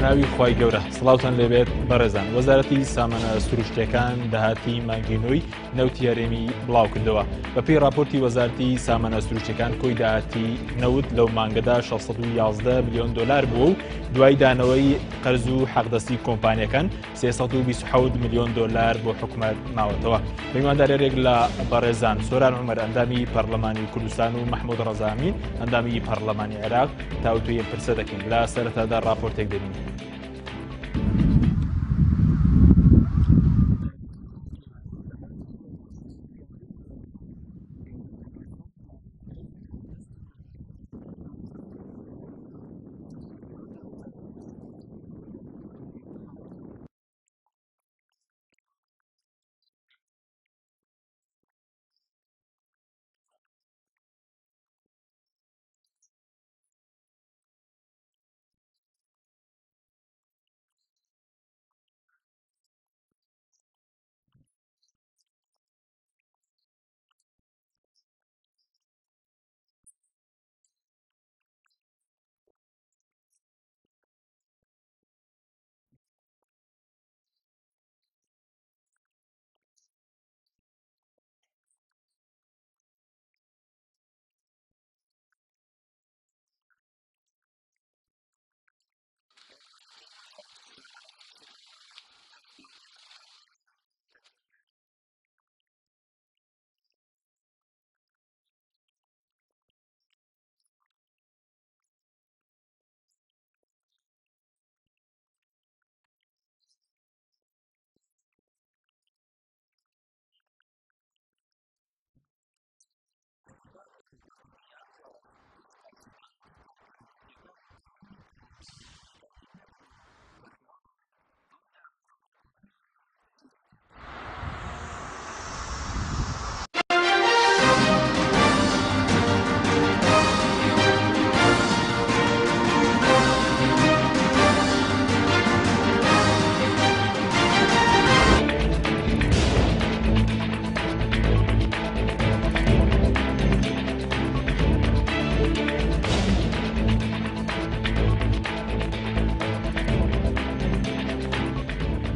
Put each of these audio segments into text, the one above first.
ناوی خی گەورە سڵاوتان لێبێت بەڕێزان وەزارەتی سامانە سروشتیەکان داهاتی مانگینۆی نەوتی هەرێمی بڵاو کردەوە بەپێی راپۆرتی وەزارەتی سامانە سروشتیەکان کۆی داهاتی نەوت لەو مانگەدا 611 میلیۆن دلار بووە و دوای دانەوەی قەرز و حەقدەستی کۆمپانیەکان 327 میلیۆن دلار بۆ حکوومەت ماوەتەوە. میواندارێک لە بەڕێزان سۆران عومەر ئەندامی پەرلەمانی کوردستان و محمود ڕەزامی ئەندامی پەرلەمانی عێراق تاوتویە پرسە دەکەین لە سەرەتادا راپۆرتێک دەبین.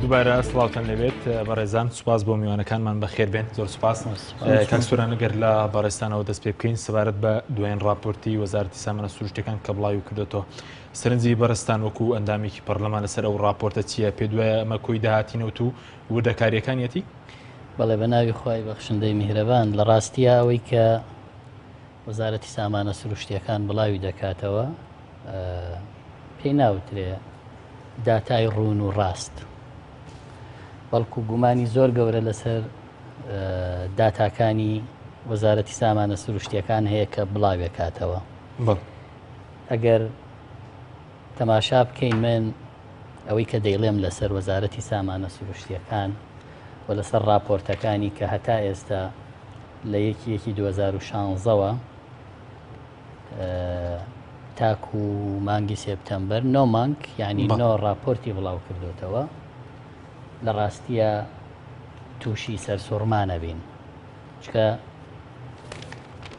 دووبارە سڵاوتان لەبێت بەڕێزان سوپاس بۆ میوانەکانمان بەخێر بێن زۆر سوپاس کاکسۆران ئەگەر لە بەڕێستانەوە دەست پێ بکەین سەبارەت بە دوێن راپۆرتی وەزارەتی سامانە سروشتیەکان کە بڵاوی کردێتەوە سەرنجی بەڕێستان وەکو ئەندامێکی پەرلەمان لەسەر ئەو راپۆرتە چییە پێ دوایە ئەمە کۆی داهاتینەوت و وردەکاریەکانیەتی بەڵێ بە ناوی خۆی بەخشندەی میهرەبان لە ڕاستیە ئەوەی کە وەزارەتی سامانە سروشتیەکان بڵاوی دەکاتەوە پێی ناوترێ داتای ڕوون و ڕاست بەڵکو گومانی زۆر گەورە لەسەر داتاکانی وەزارەتی سامانە سروشتیەکان هەیە کە بڵاوێکاتەوە. ئەگەر تەماشا بکەین من ئەوەی کە دەیڵێم لەسەر وەزارەتی سامانە سروشتیەکان و لەسەر راپۆرتەکانی کە هەتا ئێستا لە یەکی 2016ەوە تاکو مانگی سێپتەمبەر 9 مانگ یعنی 9 راپۆرتی بڵاو کردوتەوە لە ڕاستیە تووشی سەرسوڕمانە بین چکە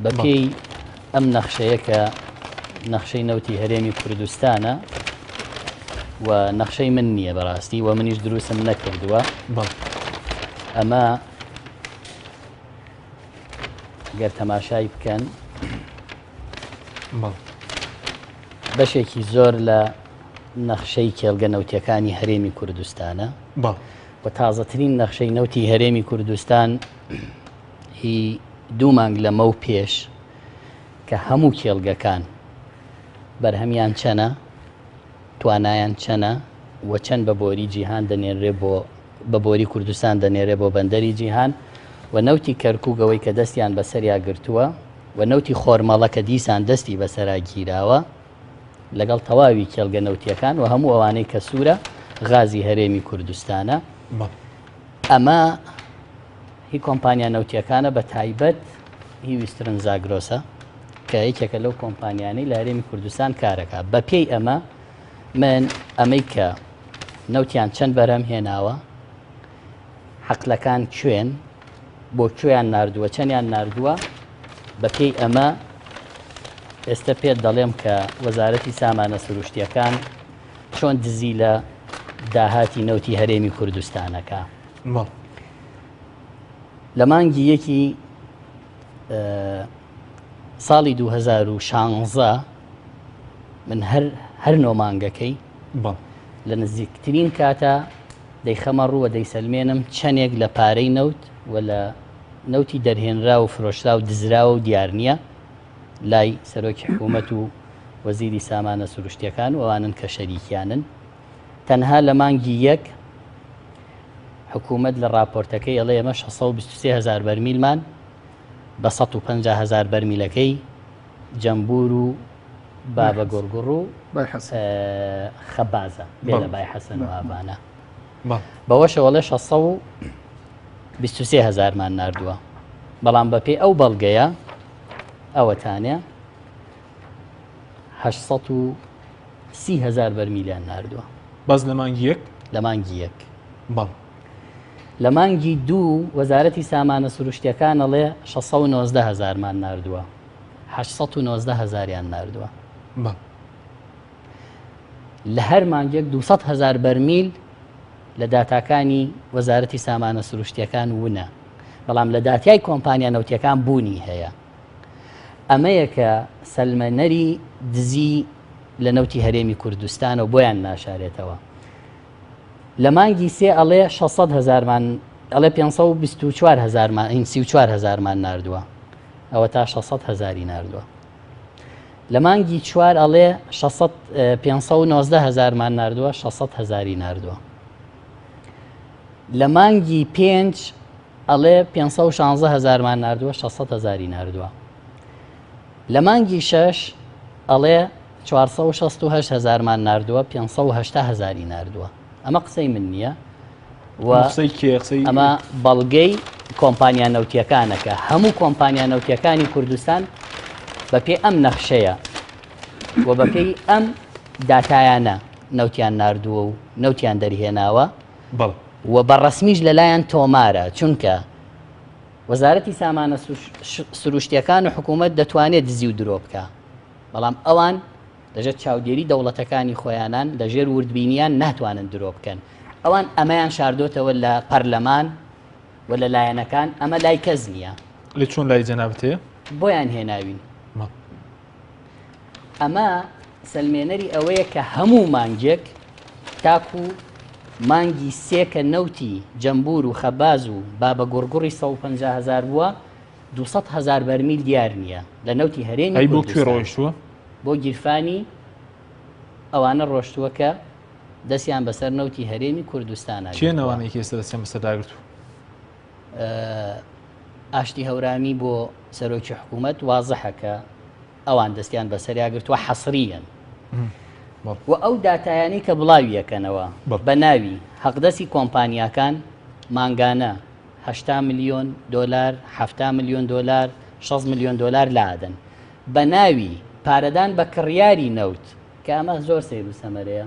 بەپێی ئەم نەخشەیە کە نەخشەی نەوتی هەرێمی کوردستانە و نەخشەی من نییە بەڕاستی و منیش دروستم نەکردووە ئەمە گەر تەماشای بکەن بەشێکی زۆر لە نەخشەی کێڵگە نەوتیەکانی هەرێمی کوردستانە و تازەترین نەخشەی نەوتی هەرێمی کوردستان هی 2 مانگ لەمە و پێش کە هەموو کێڵگەکان بەرهەمیان چەنە توانایان چەنە و چەند بە بۆری جیهان دەنێرێ بە بۆری کوردستان دەنێرێ بۆ بەندەری جیهان و نەوتی کەرکووگەوەی کە دەستیان بەسەریا گرتووە و نەوتی خۆرمەڵە کە دیسان دەستی بەسەرا گیراوە لەگەڵ تەواوی کێڵگە نەوتیەکان و هەموو ئەوانەی کە سوورە غازی هەرێمی کوردستانە ئەمە هی کۆمپانیا نەوتیەکانە بە تایبەت هی ویسترن زاگرۆسە کە یەکێکە لەو کۆمپانیانەی لە هەرێمی کوردستان کارەکە بە پێی ئەمە من ئەمەی کە نەوتیان چەند بەرەم هێناوە حەقلەکان کوێن بۆ کوێیان ناردووە چەندیان ناردووە بە پێی ئەمە ئێستا پێت دەڵێم کە وەزارەتی سامانە سروشتیەکان چۆن دزی لە داهاتی نەوتی هەرێمی کوردستانەکە. لە مانگی یەکی ساڵی 2016 من هەر نۆمانگەکەی لە نزیکترین کاتە دەیخەمە ڕووە دەیسەلمێنم چەندێک لە پارەی نەوت و لە نەوتی دەرهێنرا و فرۆشرا و دزراوە و دیار نییە لای سەرۆکی حکوومەت و وەزیری سامانە سروشتیەکان و ئەوانن کە شەریکیانن. تەنها لە مانگی یەک حکوومەت لە راپۆرتەکەی ئەڵێ ئێمە 623,000 بەرمیلمان بە 150,000 بەرمیلەکەی جەمبور و بابە گۆرگوڕ و خەبازە بێ لە بای حەسەن و ئابانە بەوەشەوەڵێ 623,000مان ناردووە. بەڵام بەپێ ئەو بەڵگەیە ئەوەتانێ 830,000 بەرمیلیان ناردووە. باز لە مانگی یەک؟ لە مانگی یەک. لە مانگی دوو وەزارەتی سامانە سروشتیەکان ئەڵێ 690,000مان ناردووە. 890,000یان ناردووە. لە هەر مانگێک 200,000 بەرمیل لە داتاکانی وەزارەتی سامانە سروشتیەکان ونە. بەڵام لە داتیای کۆمپانیا نەوتیەکان بوونی هەیە. ئەمەیە کە سەلمەنەری دزی لە نەوتی هەرێمی کوردستان و بۆیان ناشارێتەوە. لە مانگی سێ ئەڵێ 600,000مان ئەڵێ 524,000مان ناردووە. ئەوە تا 600,000 ناردووە. لە مانگی چوار ئەڵێ 590,000مان ناردووە 600,000 ناردووە. لە مانگی پێنج ئەڵێ 516,000مان ناردووە 600,000 ناردووە. لە مانگی شەش ئەڵێ 468,000مان ناردووە 580,000 ناردووە. ئەمە قسەی من نییە ئەمە بەڵگەی کۆمپانیا نەوتیەکانەکە. هەموو کۆمپانیا نەوتیەکانی کوردستان بەپێ ئەم نەخشەیە و بەپێی ئەم داتایانە نەوتیان ناردووە و نەوتیان دەرهێناوە و بەڕەسمیش لەلایەن تۆمارە. چونکە وەزارەتی سامانە سروشتیەکان و حکوومەت دەتوانێت دزی و درۆ بکە، بەڵام ئەوان لەژێر چاودێری دەوڵەتەکانی خۆیانان لەژێر وردبینیان ناتوانن درۆ بکەن. ئەوان ئەمەیان شاردۆتەوە لە پەرلەمان و لە لایەنەکان. ئەمە لای کەس نییە. لە چۆن لای جەنابەتێ بۆیان هێناوین. ئەمە سەلمێنەری ئەوەیە کە هەموو مانگێک تاکو مانگی سێ کە نەوتی جەمبور و خەباز و بابە گۆرگوڕی 150,000 بووە 200,000 بەرمیل دیار نییە لە نەوتی هەرێمی کوردستان. ڕۆیشتووە بۆ گیرفانی ئەوانە ڕۆشتووە کە دەستیان بەسەر نەوتی هەرێمی کوردستانە. چێ نەوانێک ئێستا دەستیان بەسەرداگرتووە؟ ئاشتی هەورامی بۆ سەرۆکی حکوومەت وازەحە کە ئەوان دەستیان بەسەریاگرتووە حەسریەن و ئەو داتایانی کە بڵاوی یەکەنەوە بە ناوی حەقدەستی کۆمپانیاکان مانگانە 8 ملیۆن دۆلار 7 ملیۆن دۆلار 6 ملیۆن دۆلار لادەن بە ناوی پارەدان بە کڕیاری نەوت کە ئەمە زۆر سەیر و سەمەرەیە.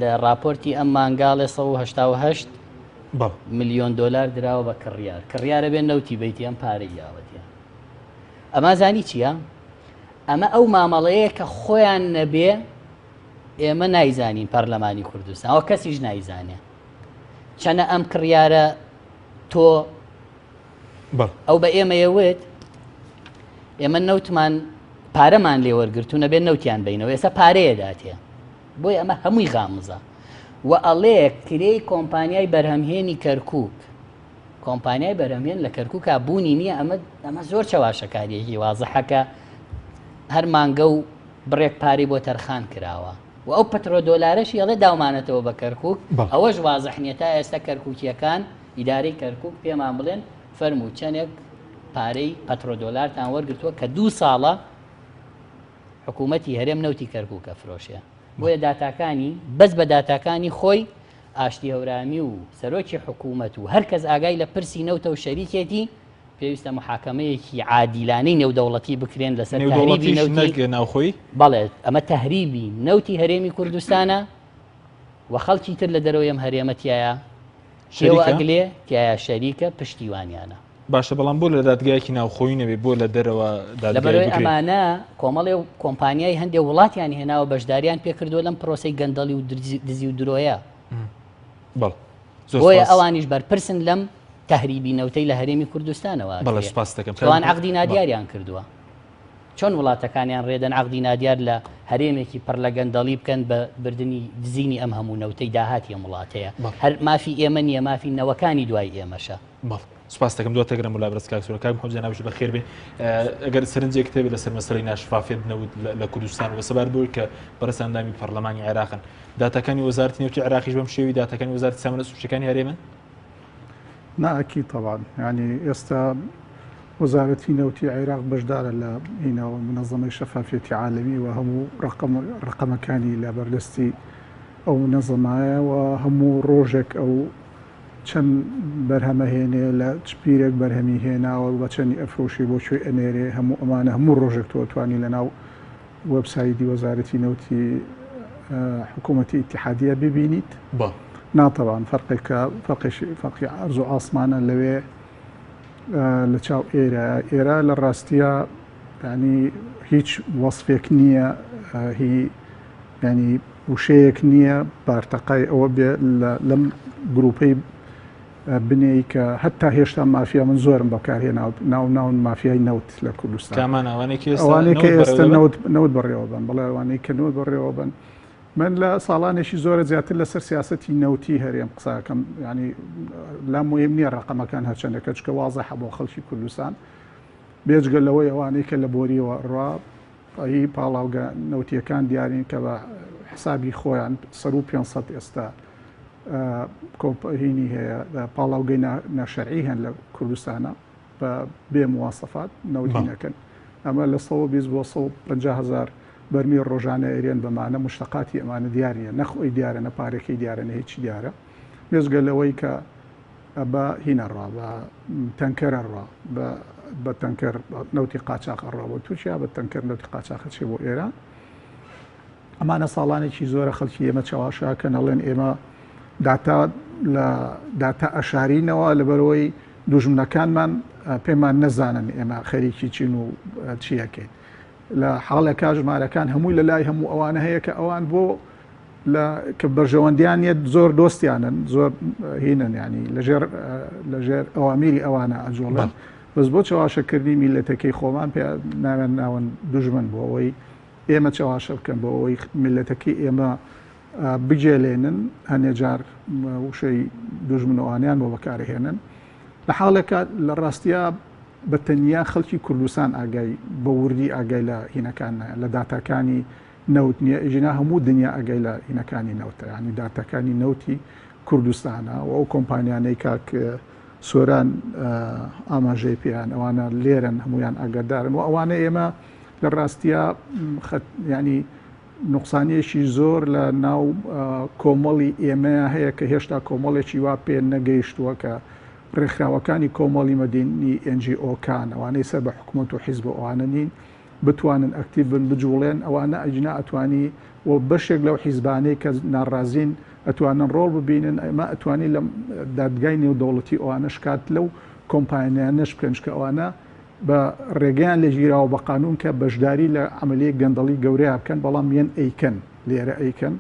لە راپۆرتی ئەم مانگاڵێ 188 ملیۆن دۆلار دراوە بە کڕیار. کڕیارە بێن نەوتی بیتی ئەم پارەی یاوەتیە. ئەمە زانی چییە؟ ئەمە ئەو مامەڵەیە کە خۆیان نەبێ ئێمە نایزانین پەرلەمانی کوردستان ئەوە کەسیش نایزانێ چەنە ئەم کڕیارە تۆ ئەو بە ئێمەیەوێت ئێمە نەوتمان پارەمان لێ وەرگرتو نەبێت نەوتیان بینەوە ئێستا پارەیە داتێ بۆی ئەمە هەمووی غامزە و ئەڵێ کرێی کۆمپانیای بەرهەمهێنی کەرکووک کۆمپانیای بەرهەمهێن لە کەرکووکە بوونی نییە. ئەمە زۆر چاواشەکاریەکی وازەحەکە هەر مانگە و بڕێک پارەی بۆ تەرخان کراوە و ئەو پەترۆ دۆلارەشی ئەڵێ داومانێتەوە بە کەرکووک. ئەوەش وازەح نییە تا ئێستا کەرکووکیەکان ئیدارەی کەرکووک پێمان بڵێن فەرموو چەندێک پارەی پەترۆ دۆلارتان وەرگرتووە کە 2 ساڵە حکوومەتی هەرێم نەوتی کەرکووکە فرۆشیە. بۆیە داتاکانی بەس بە داتاکانی خۆی ئاشتی هەورامی و سەرۆکی حکوومەت و هەر کەس ئاگای لە پرسی نەوتە و شەریکێتی پێویستە محاکەمەیەکی عادیلانەی نێودەوڵەتی بکرێن لەسەر تەهریبی نەوتی ناوخۆی. بەڵێ ئەمە تەهریبی نەوتی هەرێمی کوردستانە و خەڵکی تر لە دەرەوەی ئەم هەرێمەتیایە شێوە ئەگلێ تایە شەریکە پشتیوانیانە. باشە بەڵام بۆ لە دادگایەکی ناوخۆی نەبێ بۆ لە دەرەوە لەبەرەوەی ئەمانە کۆمەڵێ و کۆمپانیای هەندێک وڵاتیان هێناوە بەشداریان پێکردو لەم پرۆسی گەندەڵی و دزی و درۆیە بۆیە ئەوانیش بەرپرسن لەم تەهریبی نەوتەی لە هەرێمی کوردستانەوە ئەوان عەقدی نادیاریان کردووە چۆن وڵاتەکانیان ڕێدەن عەقدی نادیار لە هەرێمێکی پڕ لە گەندەڵی بکەن بە بردننی دزینی ئەم هەموو نەوتەی داهاتی ئەم وڵاتەیە هەر مافی ئێمە نیە مافی نەوەکانی دوای ئێمەشە سپاس دەکەم دووە تەگرم وڵای بەرزکاک سوورەکان خۆ جەنابش بەخێر بێ ئەگەر سەرنجێک کتێبێت لەسەر مەسەڵەی ناشفافێت نەوت لە کوردستان و سەبار بووی کە بەرەسەندامی پەرلەمانی عێراقن داتەکانی وەزارەتی نێوتی عێراقیش بەم شێوی داتەکانی وەزارەتی سامانە سروشتیەکانی هەرێمن ناکی طبعا يعني ئێستا وەزارەتی نەوتی عێراق بەشدارە لە هینەوە منەظەمەی شەفافێتی عالەمی و هەموو ڕقەمەکانی لە بەردەستی ئەو منەظەمایە و هەموو ڕۆژێک ئەو چەند بەرهەمە هێنێ لە چپیرێک بەرهەمی هێناوە بە چەندی ئەفرۆشی بۆ کوێ ئەنێرێ هەموو ئەمانە هەموو ڕۆژێک تۆتوانی لەناو وەبسایتی وەزارەتی نەوتی حکوومەتی ئیتیحادیە ببینیت ناتەوان فەرقی عەرز و ئاسمانە لەوێ لە چاو ئێرە لە ڕاستیە ینی هیچ وەصفێک نییە هی ینی وشەیەک نییە بارتەقای ئەوە بێ لەم گروپەی بنەی کە هەتا هێشتا مافیا من زۆرم بەکارهێنا ناون مافیای نەوت لە کوردستان ئەوانەی کە ئێستا نەوت بەڕێوە بن بەڵێ ئەوانەی کە نەوت بەڕێوە بن من لە ساڵانێکی زۆرە زیاتر لەسەر سیاسەتی نەوتی هەرێم قساکەم ینی لا مهم نییە ڕقەمەکان هەرچەندەکە چکە وازەحە بۆ خەڵکی کوردستان بێجگە لەوەی ئەوانەی کە لە بۆریەوە ڕوا هی پاڵاوگە نەوتیەکان دیارین کە بە حسابی خۆیان 500 ئێستا کۆپهینی هەیە پاڵاوگەی ناشەرعی هەن لە کوردستانە بە بێ مواسەفات نەوتینەکەن ئەمە لە 120 بۆ 150,000 بەرمی ڕۆژانە ئێرێن بەمانە مشتقاتی ئەمانە دیارە نەخۆی دیارە نەپارێکی دیارە نەهێکی دیارە مێزگە لەوەی کە بە هینەڕوا بە تەنکەرە ڕوا بە تەنکەر نەوتی قاچاقە ڕوا بۆ تووشیا بە تەنکەر نەوتی قاچاقە چێ بۆ ئێران ئەمانە ساڵانێکی زۆرە خەڵکی ئێمە چاواشاکە نەڵێن ئێمە داتا ئەشارینەوە لەبەرەوەی دوژمنەکانمان پێمان نەزانن ئێمە خەریکی چین و چیەکەین لە حاڵەکە ژمارەکان هەمووی لە لای هەموو ئەوانە هەیە کە ئەوان بۆ کە بەرژەوەندیانیت زۆر دۆستیانن زۆر هینن ینی لەژێر ئەوامیری ئەوانە ئەجۆڵن بەس بۆ چاواشەکردی میلەتەکەی خۆمان پێ ناوێن ناون دوژمن بۆ ئەوەی ئێمە چاواشە بکەن بۆ ئەوەی میلەتەکەی ئێمە بجێلێنن هەنێجار وشەی دوژمنەوانیان بۆ بەکارهێنن لە حاڵێکە لە ڕاستیە بە تەنیا خەڵکی کوردستان ئاگای بە وردی ئاگای لە هینەکان لە داتاکانی نەوت نییە ئژینا هەموو دنیا ئەگەی لە هینەکانی نەوتە ینی داتەکانی نەوتی کوردستانە و ئەو کۆمپانیانەی کاک سۆران ئاماژەی پێیان ئەوانە لێرن هەمویان ئاگادارن و ئەوانە ئێمە لە ڕاستیە ینی نوقسانیەشی زۆر لە ناو کۆمەڵی ئێمە هەیە کە هێشتا کۆمەڵێکی وا پێ نەگەیشتووە کە ڕێکخراوەکانی کۆمەڵی مەدینی NGO-کان ئەوانەی سەر بە حکوومەت و حیزب ئەوانە نین بتوانن ئەکتیڤ بن بجوڵێن ئەوانە ئەجنا ئەتوانی و بەشێک لەو حیزبانەی کە ناڕازین ئەتوانن ڕۆڵ ببینن ئەمە ئەتوانی لە دادگای نێودەوڵەتی ئەوانە شکات لەو کۆمپانیانەش بکەن کە ئەوانە بە ڕێگەیان لە ژیراوە بە قانون کە بەشداری لە عملیە گەندەڵی گەورەیە بکەن بەڵام یەن ئەیکەن لێرە ئەیکەن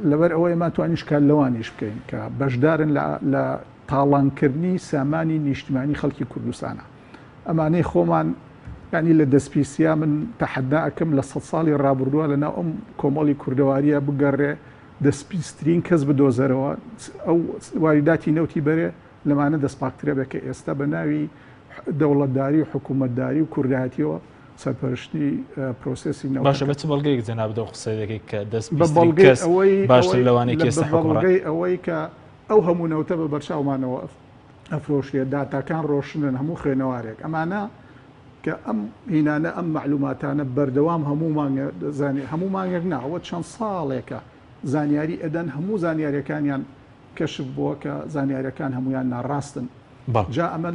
لەبەر ئەوەی ماتوانانی شکال لەوانیش بکەین کە بەشدارن لە تاڵانکردنی سامانی نیشتیمانی خەڵکی کوردستانە ئەمانەی خۆمان ینی لە دەستپیسیا من تەحەدا ئەکەم لە 100 ساڵی ڕابردووە لەناو ئەم کۆمەڵی کوردەواریە بگەڕێ دەستپیسترین کەس بدۆزەرەوە ئەو واریداتی نەوتی بەرێ لەمانە دەستپاکترە بێکە ئێستا بە ناوی دەوڵەتداری و حکوومەتداری و کوردایەتیەوە سەرپەرشتی پرۆسسی نەوت باشە بە چ بەڵگەیەک جەناب دەو قسەی دەکەی کە دەستپیسترین کەس باشتر لەوانەی کە ئێستا بەڵگەی ئەوەی کە ئەو هەموو نەوتە بە بەرچاومانەوە ئەفرۆشیە داتاکان ڕۆشنن هەموو خوێنەوارێک ئەمانە کە ئەم هینانە ئەم معلوماتانە بەردەوام هەموو مانگێک ناوە چەند ساڵێکە زانیاری ئەدەن هەموو زانیاریەکانیان کەشف بووە کە زانیاریەکان هەمویان ناڕاستن جا ئەمە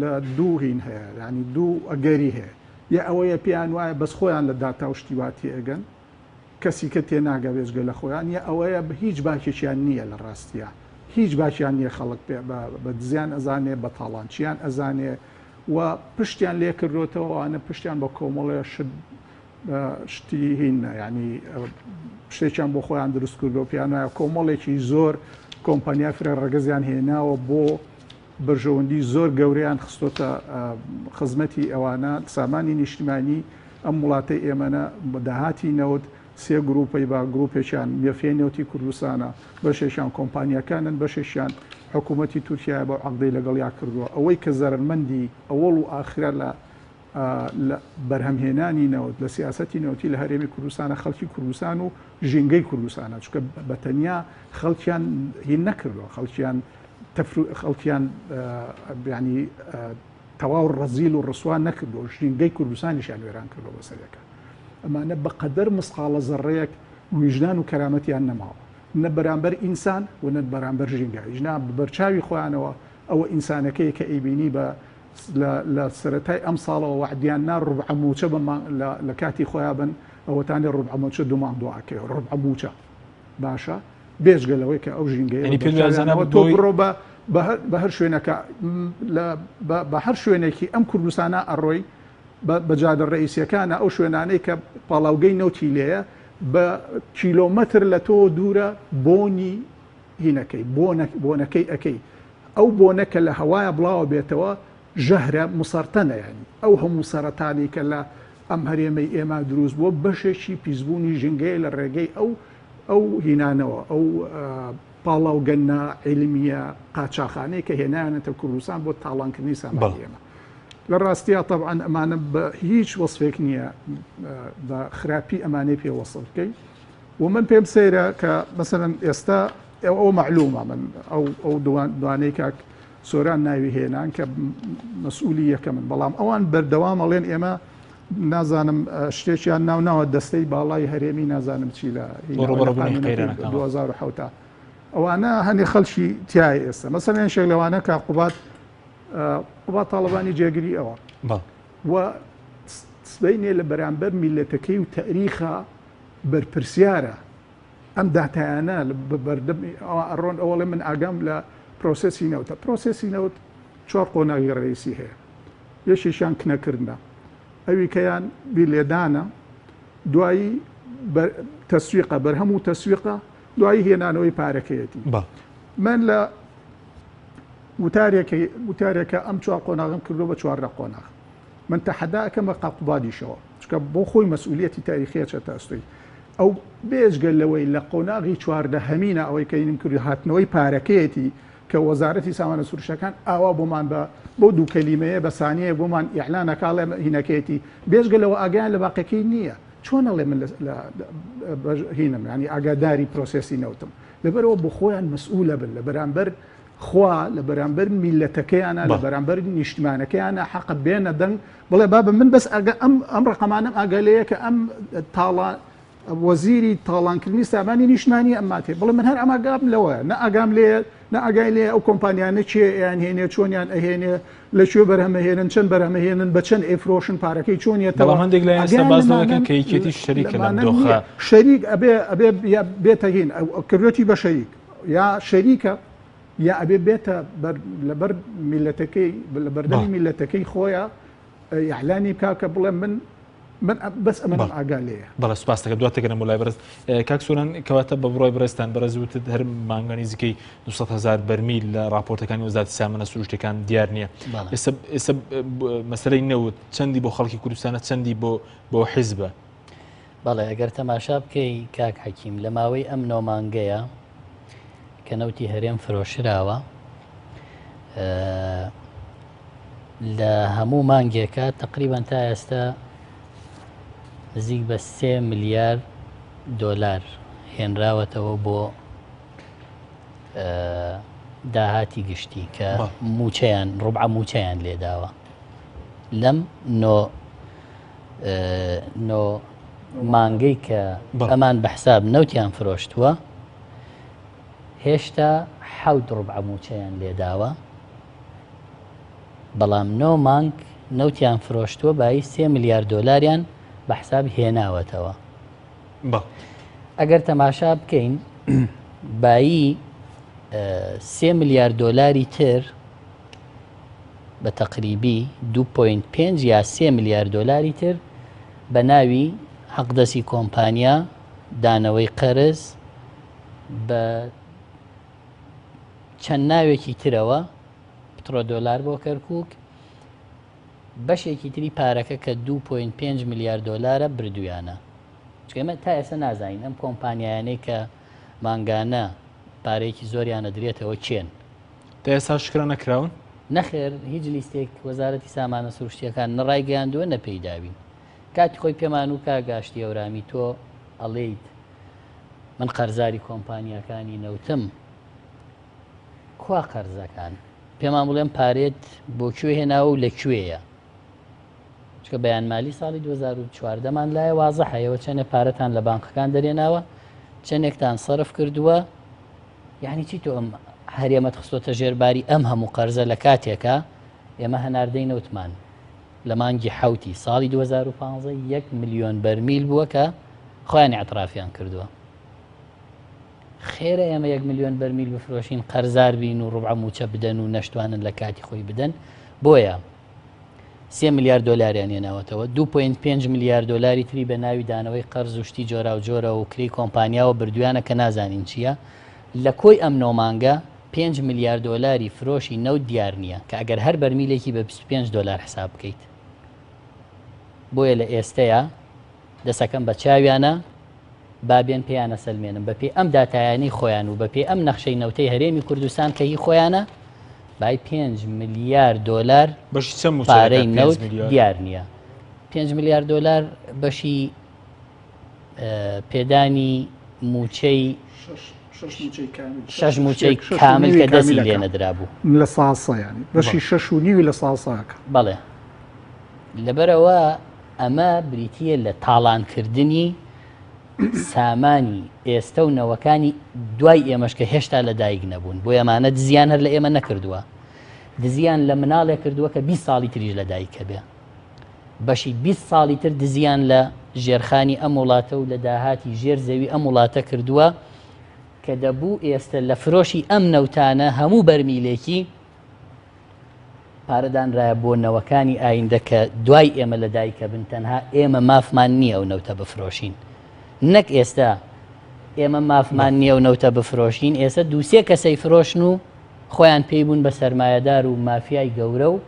لە دوو هین هەیە ینی دوو ئەگەری هەیە یا ئەوەیە پێیان وایە بەس خۆیان لە داتا و شتیواتی ئەگەن کەسی کە تێناگە بێژگە لە خۆیان یا ئەوەیە بە هیچ باکێکیان نییە لە ڕاستیە هیچ باشیان نییە خەڵک بە دزیان ئەزانێ بە تاڵانچیان ئەزانێ و پشتیان لێ کردوتەوەوانە پشتیان بە کۆمەڵێ شتی هینە ینی شتێکیان بۆ خۆیان دروست کردو پیان وایە کۆمەڵێکی زۆر کۆمپانیا فرە ڕەگەزیان هێناوە بۆ بەرژەوەندی زۆر گەورەیان خستۆتە خزمەتی ئەوانە سامانی نیشتیمانی ئەم وڵاتەی ئێمەە بەداهاتی نەوت سێ گروپی با گروپێکیان میێفێ نێوتی کوردستانە بەشێکیان کۆمپانیەکانن بەشێکیان حکوومەتی تورکیا بە عقدەی لەگەڵیا کردووە ئەوەی کە زەرمەندی ئەوەڵ و ئاخرە لە بەرهەمهێنانی نەوت لە سیاسەتی نەوتی لە هەرێمی کوردستانە خەڵکی کوردستان و ژینگەی کوردستانە چکە بەتەنیا خەڵکیان هین نەکردووە خەڵکیان ینی تەواو ڕەزیل و ڕسوان نەکردو ژینگەی کوردستانیشان وێران کردو بەسەرەکە ئەمانە بەقەدەر مسقالە زەڕەیەک ویژدان و کەرامەتیان نەماوە نە بەرامبەر ئینسان و نە بەرامبەر ژینگە ژنا بەرچاوی خۆیانەوە ئەوە ئینسانەکەی کە ئەیبینی بە لە سەرەتای ئەم ساڵەوە وعدیان نا ڕوبعەموچە لە کاتی خۆیان بن ئەوەتانی ڕوبعەموچە دوومان دوعاکەوە ڕوبعەموچە باشە بێژگەلەوەی کە ئەو ژینگەی تۆ بڕۆ بە هەر شوێنەکە بە هەر شوێنێکی ئەم کوردستانە ئەڕۆی بە جادە ڕئیسیەکانە ئەو شوێنانەی کە پاڵاوگەی نەوتی لێیە بە کیلۆمەتر لە تۆ دوورە بۆنی هینەکەی بۆنەکەی ئەەکەی ئەو بۆنەکە لە هەوایە بڵاوە بێتەوە ژەهرە مسەرتەنە ینی ئەو هەموو سەرەتانی کە لە ئەم هەرێمەی ئێمە دروست بووە بەشێکی پیسبوونی ژنگەیە لە ڕێگەی ئەو هینانەوە ئەو پاڵاوگەنە عیلمیە قاچاخانەی کە هێنانێتە کوردستان بۆ تاڵانکردنی سامانی ئێمە لە ڕاستیە طبعاً ئەمانە بە هیچ وەصفێک نییە بە خراپی ئەمانەی پێ وەسڵ بکەین و من پێم سەیرە کە مەسەرەن ئێستا ئەو معلومە من ئەو دوانەی کاک سۆران ناوی هێنان کە مەسئولی یەکە من بەڵام ئەوان بەردەوام ئەڵێن ئێمە نازانم شتێکیان ناوناوە دەستەی باڵای هەرێمی نازانم چی لە 2007 ئەوانە هەنێ خەڵکی تیای ئێستا مەسەڵێن شێک لەوانە کا قوبات تاڵبانی جێگیری ئەوە و سبەینێ لە بەرامبەر میلەتەکەی و تەریخە بەرپرسیارە ئەم داتایانە بەردەم ئەڕۆن ئەوڵێ من ئاگام لە پرۆسسی نەوتە پرۆسسی نەوت 4 قۆناغی ڕئیسی هەیە یەکێکیان کنەکردنە ئەوی کەیان بیلێدانە دوایی تەسویقە بەرهەموو تەسویقە دوایی هێنانەوەی پارەکەیەتی من لە وتارێکە ئەم 4 قۆناغم کردو بە 4 قۆناغ من تەحەداکەم بە قاقوبادیشەوە چکە بۆ خۆی مەسئولیەتی تاریخیە چەتاستۆی ئەو بێژگەل لەوەی لە قۆناغی 14 هەمینە ئەوەی کەینم کردی هاتنەوەی پارەکەیەتی کە وەزارەتی سامانە سروشتەکان ئاوا بۆمان بۆ دوو کەلیمەیە بە سانیە بۆمان ئیعلانەکاڵێ هینەکەیەتی بێژگەلەوە ئاگیان لە باقیەکەی نییە چۆن ئەڵێ من هینم ینی ئاگاداری پرۆسسی نەوتم لەبەرەوە بۆ خۆیان مەسئولە بن لە بەرامبەر خوا لە بەرامبەر میلەتەکەیانە لە بەرامبەر نیشتمانەکەیانە حەق بێنە دەنگ بڵێ بابە من بەس ئەم ڕقەمانم ئاگەلەیە کە ئەم تاڵان وەزیری تاڵانکردنی سامانی نیشتمانی ئەماتێ بڵێ من هەر ئەماگام لەوە نە ئاگام لێ نە ئاگای لێ ئەو کۆمپانیانە چیان هێنێ چۆنیان ئەهێنێ لەکوێ بەرهەمەهێنن چەند بەرهەمەهێنن بە چەند ئێفرۆشن پارەکەی چۆنیێتەوە هەندێک لە ئێستا باز دەکەن کە یەکێتی شەریکە لەم دۆخە شەریک ئەبێ بێتە هین کردوەتی بە شەریک یا شەریکە یا ئەبێ بێتە لەبەر میلەتەکەی لە بەردەمی میلەتەکەی خۆیە ئیعلانی بکا کە بڵێ من بەس ئەمە ئاگالەیە بەڵێ سوپاس دەکەم دواتەکەنم وڵای بەرز کاک سۆران کەواتە بە بڕۆی بەرزتان بەرەزوتت هەر مانگانی نزیکەی 200,000 بەرمیل لە راپۆرتەکانی وەزارەتی سامانە سروشتەکان دیار نییە ئێستا مەسەلەی نەوت چەندی بۆ خەڵکی کوردستانە چەندی بۆ حیزبە بەڵێ ئەگەر تەماشا بکەی کاک حەکیم لە ماوەی ئەم 9 مانگەیە کە نەوتی هەرێم فرۆشراوە لە هەموو مانگێکە تقریبان تا ئێستا نزیک بە 3 ملیار دۆلار هێنراوەتەوە بۆ داهاتی گشتی کە موچەیان ڕوبع موچەیان لێداوە لەم نۆ مانگەی کە ئەمان بەحساب نەوتیان فرۆشتووە هێشتا 7 ڕوبع موچەیان لێداوە بەڵام 9 مانگ نەوتیان فرۆشتووە بای 3 ملیار دۆلاریان بەحساب هێناوەتەوە ئەگەر تەماشا بکەین بایی 3 ملیار دۆلاری تر بە تەقریبی 2.5 یا 3 ملیار دۆلاری تر بە ناوی حەقدەسی کۆمپانیا دانەوەی قەرز بە چەند ناوێکی ترەوە پترۆدۆلار بۆ کەرکووک بەشێکی تری پارەکە کە 2.5 ملیار دۆلارە بردویانە چکەمە تا ئێستا نازانین ئەم کۆمپانیایانەی کە مانگانە پارەیەکی زۆریانە درێتەوە چێن تا ئێستا شکرە نەکراون نەخێر هیچ لیستێک وەزارەتی سامانە سروشتیەکان نەڕای گەیاندووە نەپەیداوین کاتی خۆی پێمان و کاگاشتی ئەورامی تۆ ئەڵێیت من قەرزاری کۆمپانیەکانی نەوتم کوا قەرزەکان پێمان بڵێم پارێت بۆ کوێ هێناوە و لەکوێیە چکە بەیان مالی ساڵی 2014مان لایە وازە هەیەوە چەندێک پارەتان لە بانکەکان دەرێناوە چەندێکتان سەرف کردووە یعنی چی تۆ ئەم هەرێمەت خستۆتە ژێرباری ئەم هەموو قەرزە لە کاتێکە ئێمە هەناردەی نەوتمان لە مانگی حوتی ساڵی 2015 1 ملیۆن بەرمیل بووە کە خۆیان ئەعترافیان کردووە خێرە ئێمە 1 ملیۆن بەرمیل بفرۆشین قەرزار بین و ڕوبع موچە بدەن و نەشتوانن لە کاتی خۆی بدەن بۆیە 3 ملیار دۆلاریان هێناوەتەوە 2.5 ملیار دۆلاری تری بە ناوی دانەوەی قەرز و شتی جۆرا و جۆرە و کری کۆمپانیاوە بردویانە کە نازانین چییە لە کۆی ئەم نۆمانگە 5 ملیار دۆلاری فرۆشی نەوت دیار نییە کە ئەگەر هەر بەرمیلێکی بە 25 دلار حساب بکەیت بۆیە لە ئێستەیە دەسەکەم بە چاویانە بابێن پێیانە سەلمێنم بەپێ ئەم داتایانی خۆیان و بەپێ ئەم نەخشەی نەوتەی هەرێمی کوردستان کە هی خۆیانە بای 5 ملیار دۆلار پارەی نەوت دیار نییە 5 ملیار دۆلار بەشی پێدانی موچەی 6 موچەی کامل کە دەستی لێ نەدرابوو لە ساسەیانی بەشی 6.5 لە ساساکە بەڵێ لەبەرەوە ئەمە بریتیە لە تاڵانکردنی سامانی ئێستا و نەوەکانی دوای ئێمەش کە هێشتا لە دایک نەبوون بۆ ئەمانە دزیان هەر لە ئێمە نەکردووە دزیان لە مناڵێک کردووە کە 20 ساڵی تریش لە دایکە بێ بەشی 20 ساڵی تر دزیان لە ژێرخانی ئەم وڵاتە و لە داهاتی ژێر زەوی ئەم وڵاتە کردووە کە دەبوو ئێستا لە فرۆشی ئەم نەوتانە هەموو بەرمیلێکی پارەدانرایە بۆ نەوەکانی ئایندە کە دوای ئێمە لە دایکە بن تەنها ئێمە مافمان نییە و نەوتە بفرۆشین نەک ئێستا ئێمە مافمان نییە و نەوتە بفرۆشین ئێستا دووسێ کەسەی فرۆشن و خۆیان پێی بوون بە سەرمایەدار و مافیای گەورە و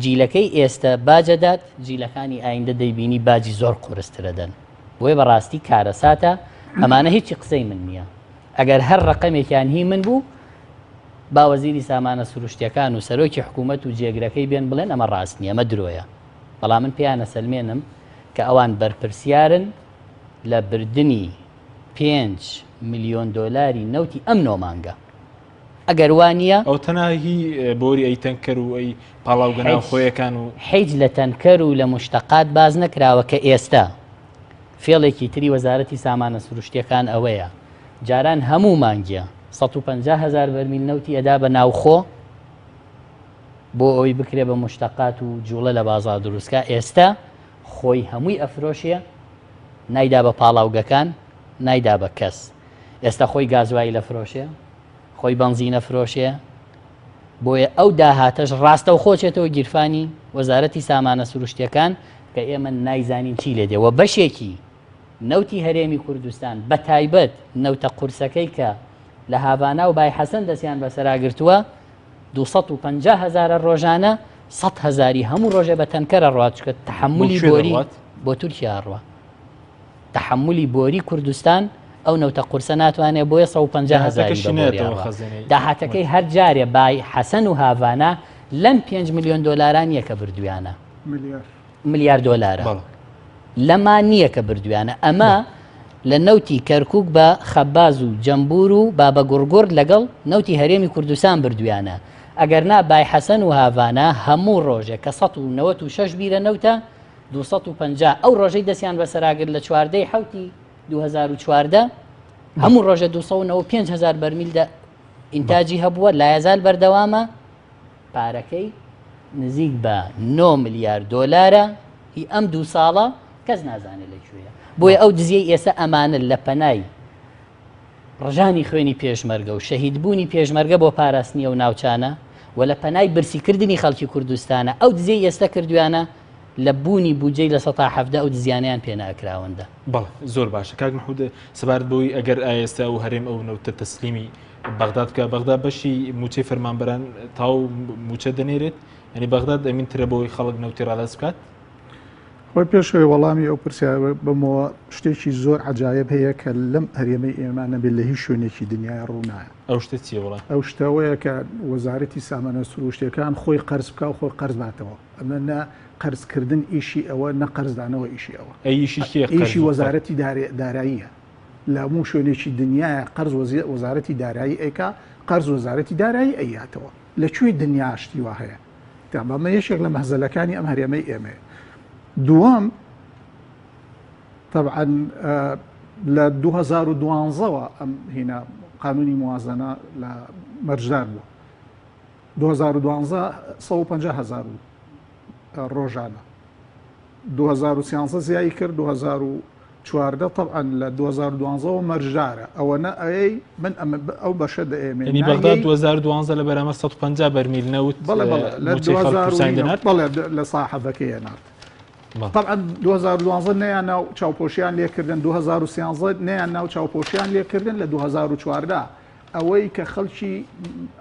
جیلەکەی ئێستا باجەدات جیلەکانی ئایندە دەیبینی باجی زۆر قورسترە دەن بۆیە بەڕاستی کارەساتە ئەمانە هیچی قسەی من نییە ئەگەر هەر ڕقەمێکیان هی من بوو باوەزیری سامانە سروشتیەکان و سەرۆکی حکوومەت و جێگرەکەی بێن بڵێن ئەمە ڕاست نییە ئەمە درۆیە بەڵام من پێیانە سەلمێنم کە ئەوان بەرپرسیارن لە بردننی 5 ملیۆن دۆلاری نەوتی ئەم نۆمانگە ئەگەر وانە ئەو تەناهی بۆری ئەی تەنکەر و ئەی پاڵاوگەناو خۆیەکان و حیج لە تەنکەر و لە مشتەقات باز نەکراوە کە ئێستا فێڵێکی تری وەزارەتی سامانە سروشتیەکان ئەوەیە جاران هەموو مانگیە 150,000 بەرمیل نەوتی ئەدا بە ناوخۆ بۆ ئەوی بکرێ بە مشتەقات و جوڵە لە بازار دروستکە ئێستا خۆی هەمووی ئەفرۆشیە نایدا بە پاڵاوگەکان نایدا بە کەس ئێستا خۆی گازوایی لە فرۆشێ خۆی بەنزینە فرۆشێ بۆیە ئەو داهاتەش ڕاستە و خۆچێتەوە گیرفانی وەزارەتی سامانە سروشتیەکان کە ئێمە نایزانین چی لێ دێەوە بەشێکی نەوتی هەرێمی کوردستان بە تایبەت نەوتە قورسەکەی کە لە هاڤانا و بای حەسەن دەستیان بەسەراگرتووە 250,000 ڕۆژانە 100,000 هەموو ڕۆژێ بە تەنکەرە ڕاتچکە تحملی بۆری بۆ تورکیا ڕوە تحملی بۆری کوردستان ئەو نەوتە قورسە ناتوانێت بۆیە 150,000 داهاتەکەی هەر جارێ بای حەسەن و هاڤانا لەم 5 ملیۆن دۆلاران نییە کە بردویانە ملیار دۆلارە لەمان نییە کە بردویانە ئەمە لە نەوتی کەرکووک بە خەباز و جەمبور و بابە گوڕگوڕ لەگەڵ نەوتی هەرێمی کوردستان بردویانە ئەگەر نا بای حەسەن و هاڤانا هەموو ڕۆژێک کە 196 بیرە نەوتە 250 ئەو ڕۆژەی دەستیان بەسەراگرت لە 14 حوتی 2014 هەموو ڕۆژە 295,000 بەرمیل ئینتاجی هەبووە لایەزال بەردەوامە پارەکەی نزیک بە 9 ملیار دۆلارە هی ئەم 2 ساڵە کەس نازانێت لەکوێیە بۆیە ئەو دزیەی ئێستا ئەمانە لە پەنای ڕژانی خوێنی پێشمەرگە و شەهیدبوونی پێشمەرگە بۆ پاراستنیە و ناوچانە و لە پەنای برسیکردنی خەڵکی کوردستانە ئەو دزەی ئێستا کردویانە لە بوونی بودجەی لە 1970 ئەو دزیانیان پێناکراوەندە. بەڵێ زۆر باشە کاک محمود سەبارەت بۆی ئەگەر ئێستا و هەرێم ئەو نەوتە تەسلیمی بەغداد کە بەغداد بەشی موچەی فەرمانبەران تاو موچە دەنێرێت ینی بەغداد ئەمینترە بۆی خەڵک نەوتی ڕادەست بکات. خۆی پێشەوەی وەڵامی ئەو پرسیارە بمەوە شتێکی زۆر عجایب هەیە کە لەم هەرێمەی ئێمانە بێت لە هیچ شوێنێکی دنیای ڕوونایە. ئەو شتە چیە وڵات؟ ئەو شتەوەیە کە وەزارەتی سامانە سروشتەکان خۆی قەرز بکە و خۆی قەرز باتەوە. ئەمە نە قەرزکردن ئیشی ئەوە نە قەرزدانەوە ئیشی ئەوە. ئیشی وەزارەتی داراییە. لە هەموو شوێنێکی دنیاە قەرز وەزارەتی دارایی ئەیکا قەرز وەزارەتی دارایی ئەیاتەوە. لەکوێ دنیا شتی وا هەیە؟ تامامە یەکێک لە مەهزەلەکانی ئەم هەرێمەی ئێمەیە. دووەم طبعا لە 2012ەوە ئەم هینە قانونی موازنە لە مەرجدار بووە. 2012 150,000 ڕۆژانە 2013 زیایی کرد 2014 طبعا لە 2012ەوە مەرجدارە ئەوەنە ئەی من ئەو بەشە دەئێمێ ینی بەغداد 2012 لە بەرامە 150 بەرمیل نەوت بەڵێ لە ساحەبەکەی هێنات. طبعا 2012 نیان ناو چاوپۆشیان لێکردن 2013 نیان ناو چاوپۆشیان لێکردن لە 2014 ئەوەی کە خەڵکی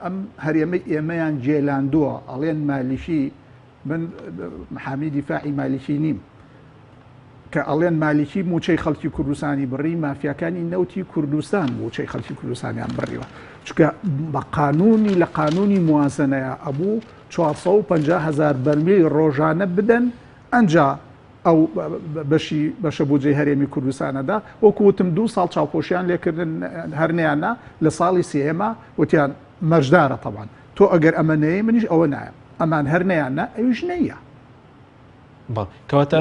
ئەم هەرێمەی ئێمەیان جێلاندووە ئەڵێن مالیکی من محامی دیفاعی مالیکی نیم کە ئەڵێن مالیکی موچەی خەڵکی کوردستانی بڕی مافیاکانی نەوتی کوردستان موچەی خەڵکی کوردستانیان بڕیوە چکە بە قانونی لە قانونی موازنەیە ئەبوو 450,000 بەرمیل ڕۆژانە بدەن ئەنجا ئەو بەشە بودجەی هەرێمی کوردستانەدا وەکوتم 2 ساڵ چاوپۆشیان لێکردن هەرنیانە لە ساڵی سێمە وتیان مەرجدارە طبعاً تۆ ئەگەر ئەمە نەیە منیش ئەوە نایە ئەمان هەرنیانە ئەویش نەیە. کەواتە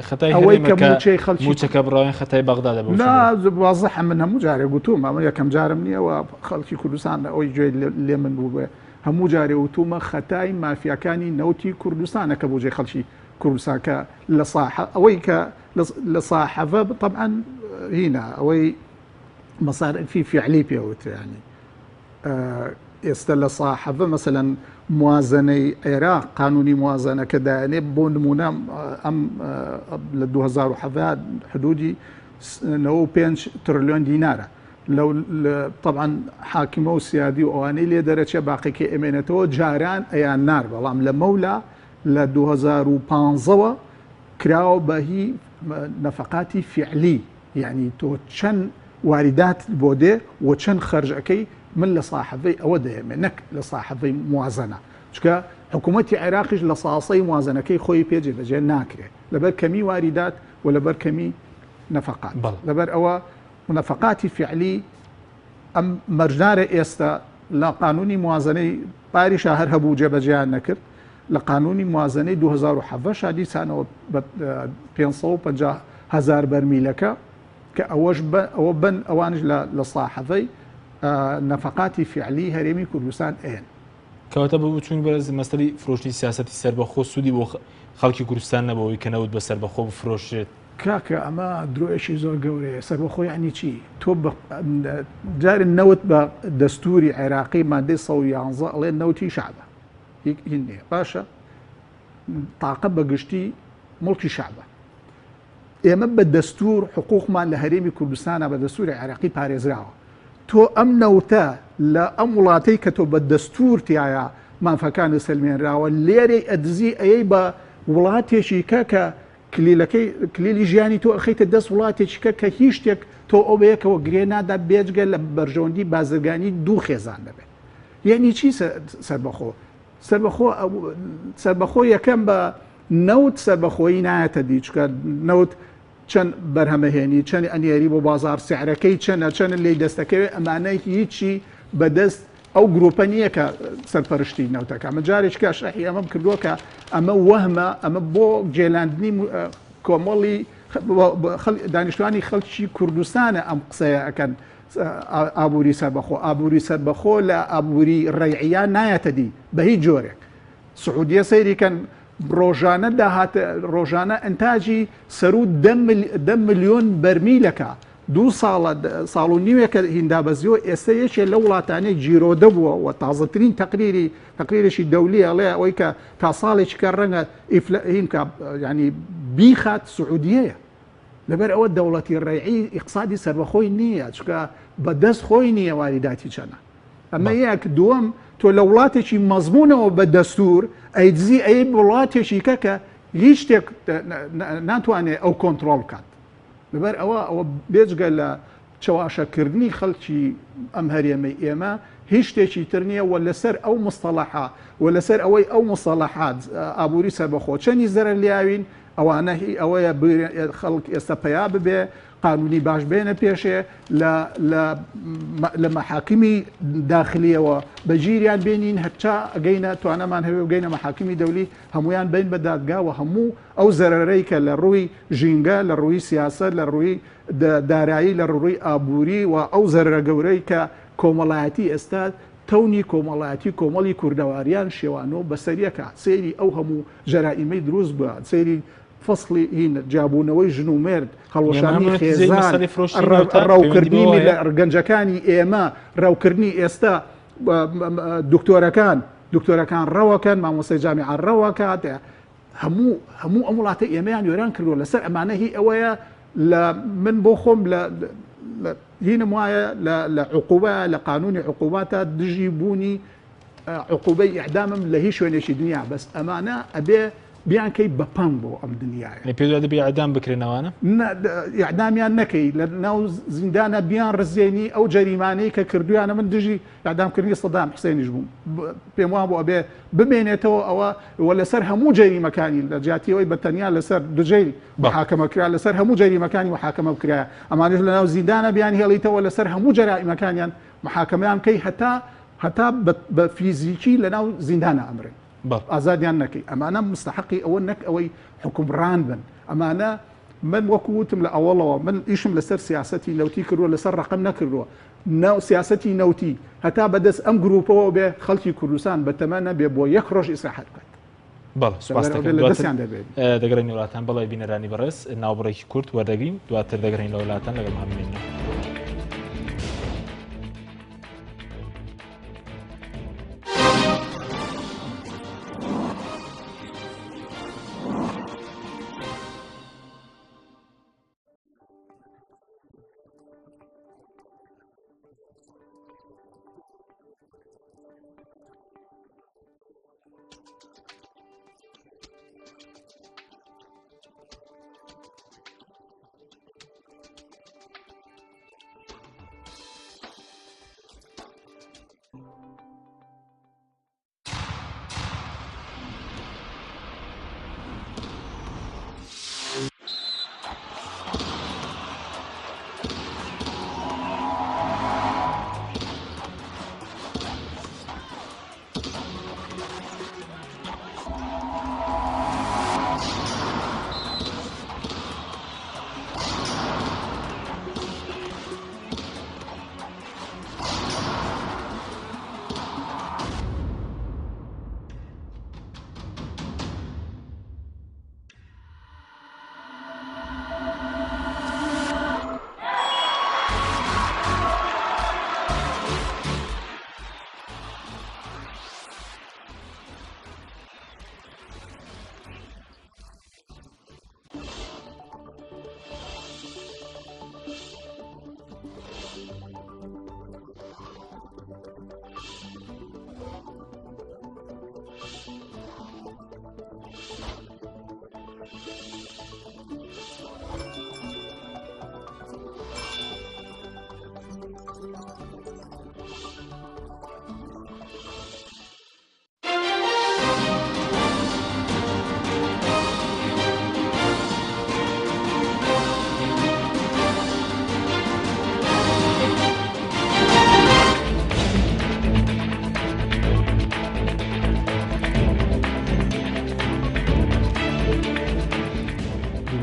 خەتای هەرێمەکە موچەکە بڕاوێن خەتای بەغدادە وازەح من هەموو جارێ گوتوم ئەمە یەکەم جارم نییەوە خەڵکی کوردستان ئەوی گوێ لێ من بوو بێ هەموو جارێ وتومە خەتای مافیاکانی نەوتی کوردستانە کە بۆجێ خەڵکی کوردستان کە لە ئەوەی کە لە ساحەفە طبعا هینە ئەوەی مەصارفی فعلی پێوترانی ئێستا لە ساحەفە مەسەلەن موازنەی عێراق قانونی موازنەکە دایانێ بۆ نمونە ئەم لە 2007 حدودی 95 تریلیۆن دینارە لەو طبعا حاکمە و سیادی و ئەوانەی لێ دەرەچێ باقیکە ئەمێنێتەوە جاران ئەیان نار بەڵام لە مەولا لە 2015ەوە کراوە بەهی نەفقاتی فعلی یعنی تۆ چەند واردات بۆ دێ و چەند خەرجەکەی من لە ساحەفەی ئەوە دەیەمێ نەک لە ساحەفەی موازنە چکە حکوومەتی عێراقیش لە ساسەی موازنەکەی خۆی پێجێبەجێ ناکرێت لەبەر کەمی واردات و لەبەر کەمی نەفقات لەبەر ئەوە نەفقاتی فعلی ئەم مەرجدارە ئێستا لە قانونی موازنەی پاریشا هەر هەبوو جێبەجێیان نەکرد لە قانونی موازنەی 2007 شادی سانەوە 550,000 بەرمیلەکە کە ئەوە بن ئەوانش لە ساحەفەی نەفقاتی فعلی هەرێمی کوردستان ئێن کەواتە بە چون بەرز مەسەڵی فرۆشتی سیاسەتی سەربەخۆ سوودی بۆ خەڵکی کوردستان نەبەوەی کە نەوت بە سەربەخۆ بفرۆشێت کاکە ئەمە درۆیەشی زۆر گەورەیە سەربەخۆ یعنی چی تۆ جارن نەوت بە دەستوری عێراقی مادەی 111 ئەڵێ نەوتی شعبە هین نییە باشە تاقە بەگشتی مڵکی شعبە ئێمە بە دەستور حقوقمان لە هەرێمی کوردستانە بە دەستوری عێراقی پارێزراوە تۆ ئەم نەوتە لە ئەم وڵاتەی کە تۆ بە دەستور تایە مافەکانی سلمێنراوە لێرەی ئەدزی ئەیەی بە وڵاتێکی کە کلیلی ژیانی تۆ ئەخەیتە دەست وڵاتێکی کە هیچ شتێک تۆ ئەو بەیەکەوە گرێنادا بێجگە لە بەرژەوەندی بازرگانی دوو خێزان دەبێت یعنی چی سەربەخۆ سەربەخۆ یەکەم بە نەوت سەربەخۆیی نایەتە دی چکە نەوت چەند بەرهەمەهێنی چەند ئەنیێری بۆ بازار سعرەکەی چەند لی دەستەکەوێت ئەمانەی هیچی بەدەست ئەو گرۆپە نییە کە سەرپەرشتی نەوتەکە ئەمە جارێککە شەحی ئەمەم کردووە کە ئەمە وەهمە ئەمە بۆ جێلاندنی کۆمەڵی دانیشتوانی خەڵکی کوردستانە ئەم قسەیە ئەەکەن ئابووری سەربەخۆ ئابووری سەربەخۆ لە ئابووری ڕێعیان نایەتە دی بە هیچ جۆرێک سعودیە سەیریکەن ڕۆژانە ئەنتاجی سەرود 10 ملیۆن بەرمیلەکە 2 ساڵ و نیوێکە هیندابەزیەوە ئێستا یەکێ لە وڵاتانەی جیرۆدە بووە و تازەترین تەقریرێکی دەولی ئەڵێ ئەوەی کە تا ساڵێکی کە ڕەنگە ینی بیخات سعودیەیە لەبەر ئەوە دەوڵەتی ڕێعی ئیقتصادی سەربەخۆی نییە چکە بەدەست خۆی نییە واریداتی چەنە ئەمە یەک دووەم تۆ لە وڵاتێکی مەزمونەوە بە دەستور ئەیدزی ئەی وڵاتێکی کەکە هیچ شتێک ناتوانێت ئەو کۆنتترۆل بکات لەبەر ئەوە بێجگە لە چاواشەکردنی خەڵکی ئەم هەرێمەی ئێمە هیچ شتێکی تر نییە و لەسەر ئەو مستەڵەحا و لەسەر ئەوەی ئەو مستەڵەحات ئابووری سەربەخۆ چەندی زەرە لیاوین ئەوانە ئەوەیە خەڵک ئێستا پیا ببێ قانونی باش بێنە پێشێ لە مەحاکمی داخلیەوە بەگیریان بێنین هەرچا ئەگەینە توانەمان هەبێ بگەینە مەحاکمی دەولی هەمویان بین بە دادگاوە هەموو ئەو زەرەرەی کە لە ڕووی ژینگە لە ڕووی سیاست لە ڕووی دارایی لە ڕووی ئابووری و ئەو زەرە گەورەی کە کۆمەڵایەتی ئێستا تەونی کۆمەڵایەتی کۆمەڵی کوردەواریان شێوانەوە بەسەریەکە سەیری ئەو هەموو جەرائیمەی دروست بووە سەیری فصلی هین جابوونەوەی ژن و مرد هەڵوەشانی خێزان ڕاوکردنی گەنجەکانی ئێمە ڕاوکردنی ئێستا دکتۆرەکان ڕەوەکەن مامۆستای جامیعە ڕەوەکات هەموو ئەم وڵاتە ئێمەیان وێران کردووە لەسەر ئەمانە هی ئەوەیە من بۆ خۆم هینم وایە لە عقوبە لە قانونی عقوباتە دژی بوونی عقوبەی ئیعدامم لە هیچ شوێنێکی دنیا بەس ئەمانە ئەبێ بیانکەی بەپەنگ بۆ ئەم دنیاە پێ دەبێ ئەعدام بکرێنەوەوانە ئیعدامیان نەکەی لە ناو زیندانە بیان ڕزێنی ئەو جەریمانەی کە کردویانە من دژی ئیعدامکردنی سەدام حوسێنیش بووم پێم وان بۆ ئەبێ بمێنێتەوە ئەوە لەسەر هەموو جەریمەکانی لە جیاتیەوەی بەتەنیا لەسەر دوجێری محاکەمەکرا لەسەر هەموو جەریمەکانی محاکەمە بکرایە ئەمانش لە ناو زیندانە بیان هێڵیتەوە لەسەر هەموو جەرائیمەکانیان محاکەمەیان کەی هەتا بە فیزیکی لە ناو زیندانە ئەمرن ئازادیان نەکەی ئەمانە مستحقی ئەوە نەک ئەوەی حکومڕان بن ئەمانە من وەکوتم لە ئەوڵەوە من ئیشم لەسەر سیاسەتی نەوتی کردووە لەسەر ڕقم نەکردووە ناو سیاسەتی نەوتی هەتا بەدەست ئەم گروپەوە بێ خەڵکی کوردستان بەتەمە نەبێ بۆ یەک ڕۆژ ئیسراحەت بکات دەگەڕین وڵاتان بەڵێ بینەرانی بەڕێز ناوبڕێکی کورت وەردەگرین دواتر دەگەڕین لە وڵاتان لەگەڵ هەمووین.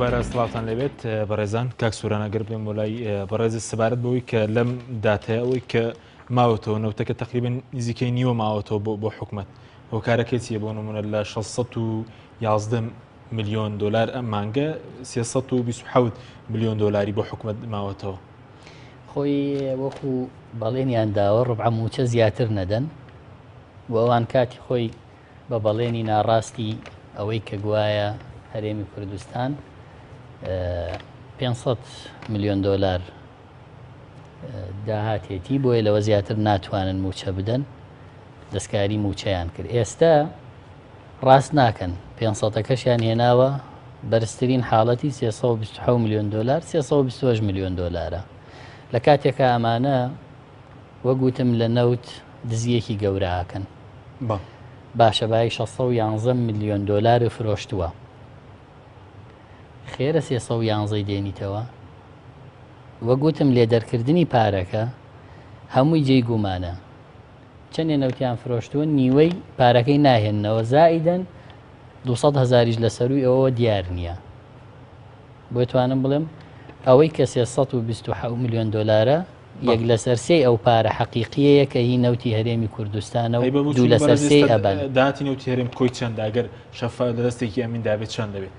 دووبارە سڵاتان لەبێت بەڕێزان کاک سوورانەگەر بێم وڵای بەڕێز سەبارەت بەوەی کە لەم داتەیە ئەوەی کە ماوەتەوە نەوتەکە تقریبن نزیکەی نیوە ماوەتەوە بۆ حکومەت هۆکارەکەی چیە بۆ نمونە لە 611 ملیۆن دلار ئەم مانگە 327 ملیۆن دلاری بۆ حکومەت ماوەتەوە خۆی وەکو بەڵێنیان داوە ڕبع موچە زیاتر نەدەن و ئەوان کاتی خۆی بە بەڵێنی ناڕاستی ئەوەی کە گوایە هەرێمی کوردستان 500 میلیۆن دۆلار داهاتێتی بۆیە لەوە زیاتر ناتوانن موچە بدەن دەستکاری موچەیان کرد. ئێستا ڕاست ناکەن 500ەکەشیان هێناوە بەرزترین حاڵەتی 327 میلیۆن دۆلار 320 میلیۆن دۆلارە لە کاتێکە ئەمانە وەگوتم لە نەوت دزیەکی گەورەکەن باشە بای 611 میلیۆن دۆلار فرۆشتووە خێرە 311 دێنیتەوە وەگوتم لێ دەرکردنی پارەکە هەمووی جێی گومانە چەندێ نەوتیان فرۆشتووە نیوەی پارەکەی ناهێننەوە زائیدەن 200,000 لە سەروی ئەوە دیار نییە بۆ توانم بڵێم ئەوەی کە 327 میلیۆن دۆلارە یەک لەسەر سێ ئەو پارە حەقیقیەیە کە هی نەوتی هەرێمی کوردستانە و دوو لەسەر سێ ئەبەن. داهاتی نەوتی هەرێم کۆی چەندە ئەگەر شەفا لە دەستێکی ئەمین دابێت چەند دەبێت؟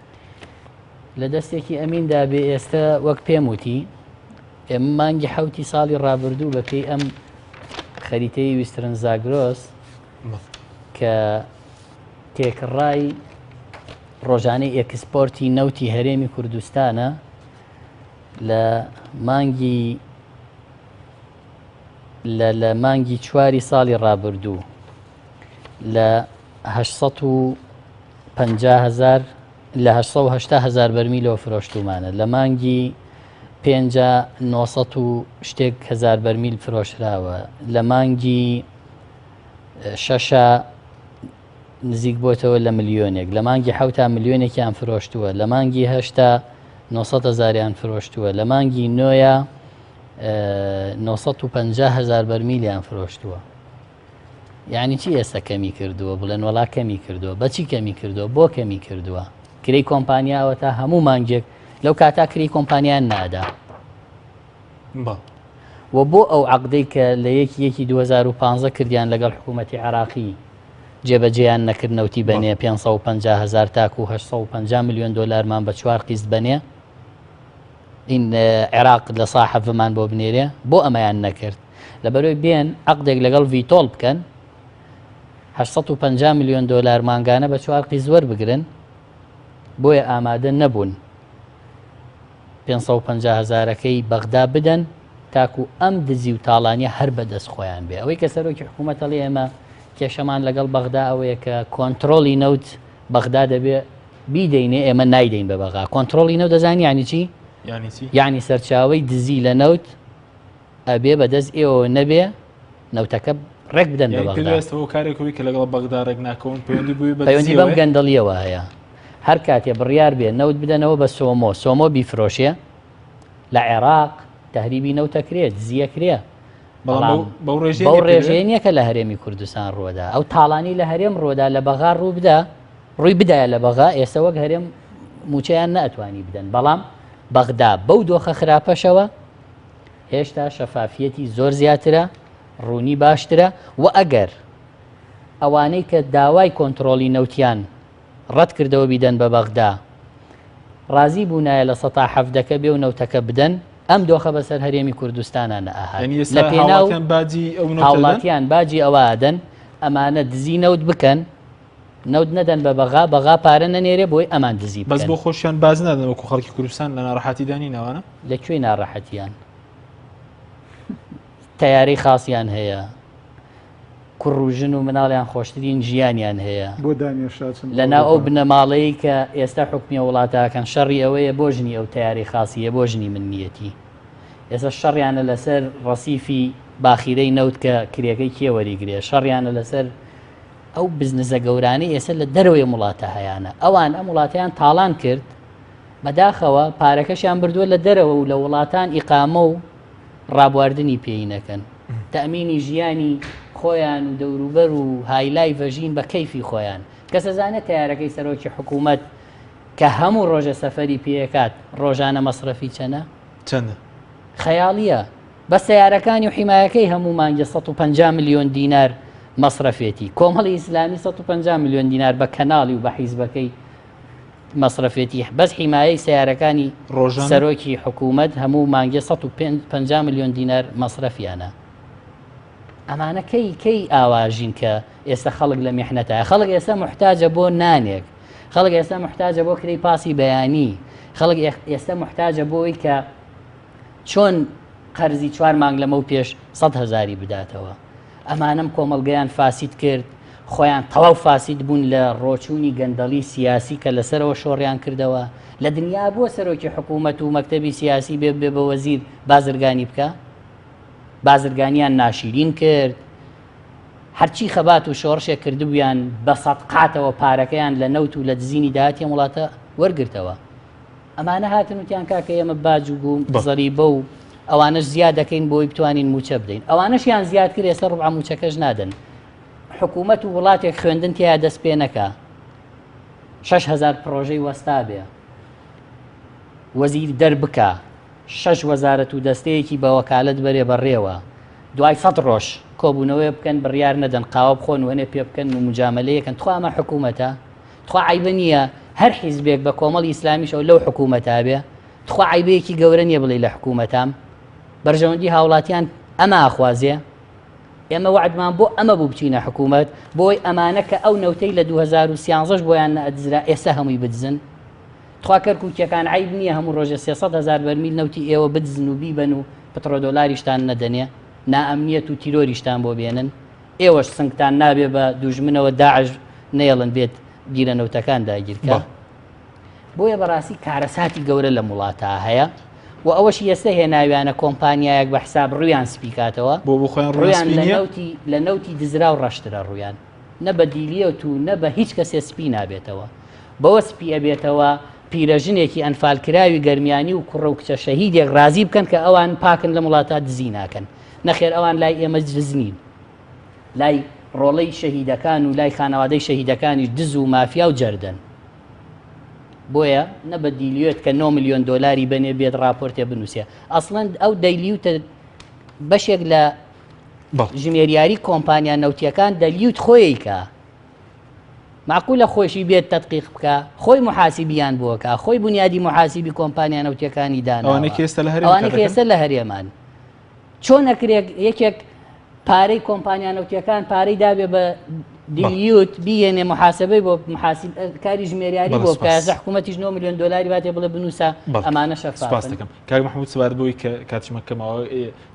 لە دەستێکی ئەمین دابێ ئێستا وەک پێم وتی ئێمە مانگی حوتی ساڵی ڕابردوو بە پێی ئەم خەریتەی ویسترن زاگرۆس کە تێکڕای ڕۆژانەی ئێکسپۆرتی نەوتی هەرێمی کوردستانە لە مانگی چواری ساڵی ڕابردوو لە 880,000 بەرمیلەوە فرۆشتومانە لە مانگی 5,900 شتێک هزار بەرمیل فرۆشراوە لە مانگی 6 نزیک بۆتەوە لە ملیۆنێک لە مانگی 7 ملیۆنێکیان فرۆشتووە لە مانگی 8 900,000یان فرۆشتووە لە مانگی 9 950,000 بەرمیلیان فرۆشتووە. یعنی چی ئێستا کەمی کردووە بڵێن وڵا کەمی کردووە بەچی کەمی کردووە بۆ کەمی کردووە کرێی کۆمپانیاوە تا هەموو مانگێک لەو کاتا کری کۆمپانیان نادا و بۆ ئەو عەقدەی کە لە یەکی 2015 کردیان لەگەڵ حکوومەتی عێراقی جێبەجێیان نەکرد نەوتی بەنێ 550,000 تاکو 850 میلیۆن دۆلارمان بە 4 قیست بەنێ این عێراق لە ساحەفمان بۆ بنێرێ بۆ ئەمەیان نەکرد لەبەرەوەی بێن عەقدێک لەگەڵ ڤیتۆڵ بکەن 850 میلیۆن دۆلار مانگانە بە 4 قیست وەربگرن بۆیە ئامادە نەبوون 550,000ەکەی بەغدا بدەن تاکو ئەم دزی و تاڵانیە هەر بەدەست خۆیان بێ ئەوەی کە سەرۆکی حکوومەتەڵی ئێمە کێشەمان لەگەڵ بەغدا ئەوەیە کە کۆنتترۆلی نەوت بەغدا دەبێ بیدەینێ ئێمە نایدەین بە بەغا کۆنتترۆلی نەوت دەزانی یانی چی؟ یعنی سەرچاوی دزی لە نەوت ئەبێ بەدەست ئێوە نەبێ نەوتەکە ڕێک بدەن بە بەغدا کارێکەوەی کە لەگەڵ بەغدا ڕێک ناکەون پەیوەندی بەم گەندەڵیەوە هەیە هەر کاتێ بڕیار بێ نەوت بدەنەوە بە سۆمۆ بیفرۆشێ لە عێراق تەهریبی نەوتەکرێت زیەکرێ بەو ڕێژەیە کە لە هەرێمی کوردستان ڕۆدا ئەو تاڵانی لە هەرێم ڕۆدا لە بەغا ڕووی بدایە لە بەغا ئێستا وەک هەرێم موچەیان نەئەتوانی بدەن بەڵام بەغدا بەو دۆخە خراپەشەوە هێشتا شەفافیەتی زۆر زیاترە ڕوونی باشترە و ئەگەر ئەوانەی کە داوای کۆنتترۆلی نەوتیان ڕەت کردەوە بیدەن بە بەغدا ڕازی بوونایە لە 170 بێ و نەوتەکە بدەن ئەم دۆخە بەسەر هەرێمی کوردستانە نەئاهات لە پێناو هاوڵاتیان باجی ئەوادەن ئەمانە دزی نەوت بکەن نەوت نەدەن بە بەغا پارە نەنێرێ بۆی ئەمان دزی بەس بۆ خۆشیان باز نادەن وەکو خەڵکی کوردستان لە ناڕەحەتی دانینەوەنە لەکوێ ناڕەحەتیان تەیاری خاصیان هەیە کوڕژن و مناڵیان خۆشترین ژیانیان هەیە لەناو ئەو بنەماڵەیە کە ئێستا حکومی وڵاتەکەن شەڕی ئەوەیە بۆ ژنی ئەو تیاری خاصیە بۆ ژنی من نیەتی ئێستا شەڕیانە لەسەر ڕەسیفی باخیرەی نەوت کە کرێکەی کێوەریگرێ شەڕیانە لەسەر ئەو بزنسە گەورانەی ئێستا لە دەرەوەی وڵاتە هەیەە ئەوان ئەم وڵاتیان تاڵان کرد بەداخەوە پارەکەشیان بردووە لە دەرەوە و لە وڵاتان ئیقامە و ڕابواردنی پێی نەکەن تەمینی ژیانی خۆیان و دەوروبەر و هایلای ڤەژین بە کەیفی خۆیان کە سەزانێت تیارەکەی سەرۆکی حکوومەت کە هەموو ڕۆژە سەفەری پێکات ڕۆژانە مەسرەفی چەندە خەیاڵیە بە سیارەکانی و حیمایەکەی هەموو مانگە 150 میلیۆن دینار مەسرەفێتی کۆمەڵی ئیسلامی 150 میلیۆن دینار بە کەناڵی و بە حیزبەکەی مەصرفێتی بەس حیمایەی سیارەکانی سەرۆکی حکوومەت هەموو مانگێ 150 میلیۆن دینار مەصرفیانە. ئەمانە کەی ئاواژین کە ئێستا خەڵک لە میحنەتە، خەڵک ئێستا محتاجە بۆ نانێک، خەڵک ئێستا محتاجە بۆ کرێی پاسی بەیانی، خەڵک ئێستا محتاجە بۆی کە چۆن قەرزی 4 مانگ لەمە و پێش 100,000 بداتەوە. ئەمانم کۆمەڵگەیان فاسید کرد، خۆیان تەواو فاسید بوون لە ڕۆچوونی گەندەڵی سیاسی کە لەسەرەوە شۆڕیان کردەوە. لە دنیا بۆ سەرۆکی حکوومەت و مەکتەبی سیاسی بێ بە وەزیر بازرگانی بکە، بازرگانیان ناشیرین کرد، هەرچی خەبات و شۆڕشێک کردبوویان بە سەدقاتەوە پارەکەیان لە نەوت و لە دزینی داهاتی وڵاتە وەرگرتەوە. ئەمانە هاتن وتیان کاکە ئێمە باج و بووم زەریبە و ئەوانش زیاد دەکەین بۆی بتوانین موچە بدەین. ئەوانەشیان زیاد کرد ئێستا ڕوبع موچەکەش نادەن. حکوومەت و وڵاتێک خوێندن تیا دەست پێ نەکا، 6,000 پرۆژەی وەستا بێ، وەزیر دەربکە، 6 وەزارەت و دەستەیەکی بە وەکالەت بەرێ بەڕێوە، دوای 100 ڕۆژ کۆبوونەوەی بکەن بڕیار نەدەن، قاوە بخۆن وێنێ پێ بکەن و مجاملەیەکەن. تخوا ئەمە حکوومەتە، تخوا عیبە نییە هەر حیزبێک بە کۆمەڵی ئیسلامیشەوە لەو حکوومەتا بێ، تخوا عیبەیەکی گەورە نییە بڵێ لە حکوومەتام. بەرژەوەندی هاوڵاتیان ئەمە ئاخوازێ، ئێمە وعدمان بۆ ئەمە بوو بچینە حکوومەت بۆی ئەمانە کە ئەو نەوتەی لە 2013 بۆیان نەئەدزرا ئێستا هەمووی بدزن. تخوا کەرکووکیەکان عیب نییە هەموو ڕۆژە 300,000 بەرمیل نەوتی ئێوە بدزن و بیبن و پترۆدۆلاریشتان نەدەنێ، نائەمنیەت و تیرۆریشتان بۆ بێنن، ئێوەش سنگتان نابێ بە دوژمنەوە داعش نێڵن بێت گیرە نەوتەکان داگیرکە. بۆیە بەڕاستی کارەساتی گەورە لە وڵاتە هەیە و ئەوەشی ئێستا هێناویانە کۆمپانیایەک بە حساب ڕویان سپیکاتەوە، ڕویان لە نەوتی دزرا و ڕەشترە ڕویان، نە بە دیلیەت و نە بە هیچ کەسێ سپی نابێتەوە، بەوە سپی ئەبێتەوە پیرەژنێکی ئەنفالکراوی گەرمیانی و کوڕە و کچە شەهیدێک ڕازی بکەن کە ئەوان پاکن لە وڵاتە دزی ناکەن. نەخێر ئەوان لای ئێمە دزنین، لای ڕۆڵەی شەهیدەکان و لای خانەوادەی شەهیدەکانی دز و مافیا و جەردەن. بۆیە نە بە دیلیوێت کە 9 میلیۆن دۆلاری بنێ بێت راپۆرتێ بنووسێ. ئەسڵەن ئەو دەیلیوتە بەشێک لە ژمێریاری کۆمپانیا نەوتیەکان دەلیوت خۆی کە معقولە خۆشی بێت تەدقیق بکە، خۆی محاسبیان بووەکە، خۆی بنیادی محاسبی کۆمپانیا نەوتیەکانی داناوە. ئەوانە کە ئێستا لە هەرێمان چۆن ئەکرێت یەکێک پارەی کۆمپانیا نەوتیەکان پارەی دابێ بە دیلیوت بیێنێ محاسبەی بۆ کاری ژمێریاری بۆ بکە، حکوومەتیش 9 میلیۆن دۆلاری باتێ بڵێ بنووسە ئەمانە شەفاف. سپاس دەکەم کاک محمود سوار بۆی کە کاتژمەکەمەوە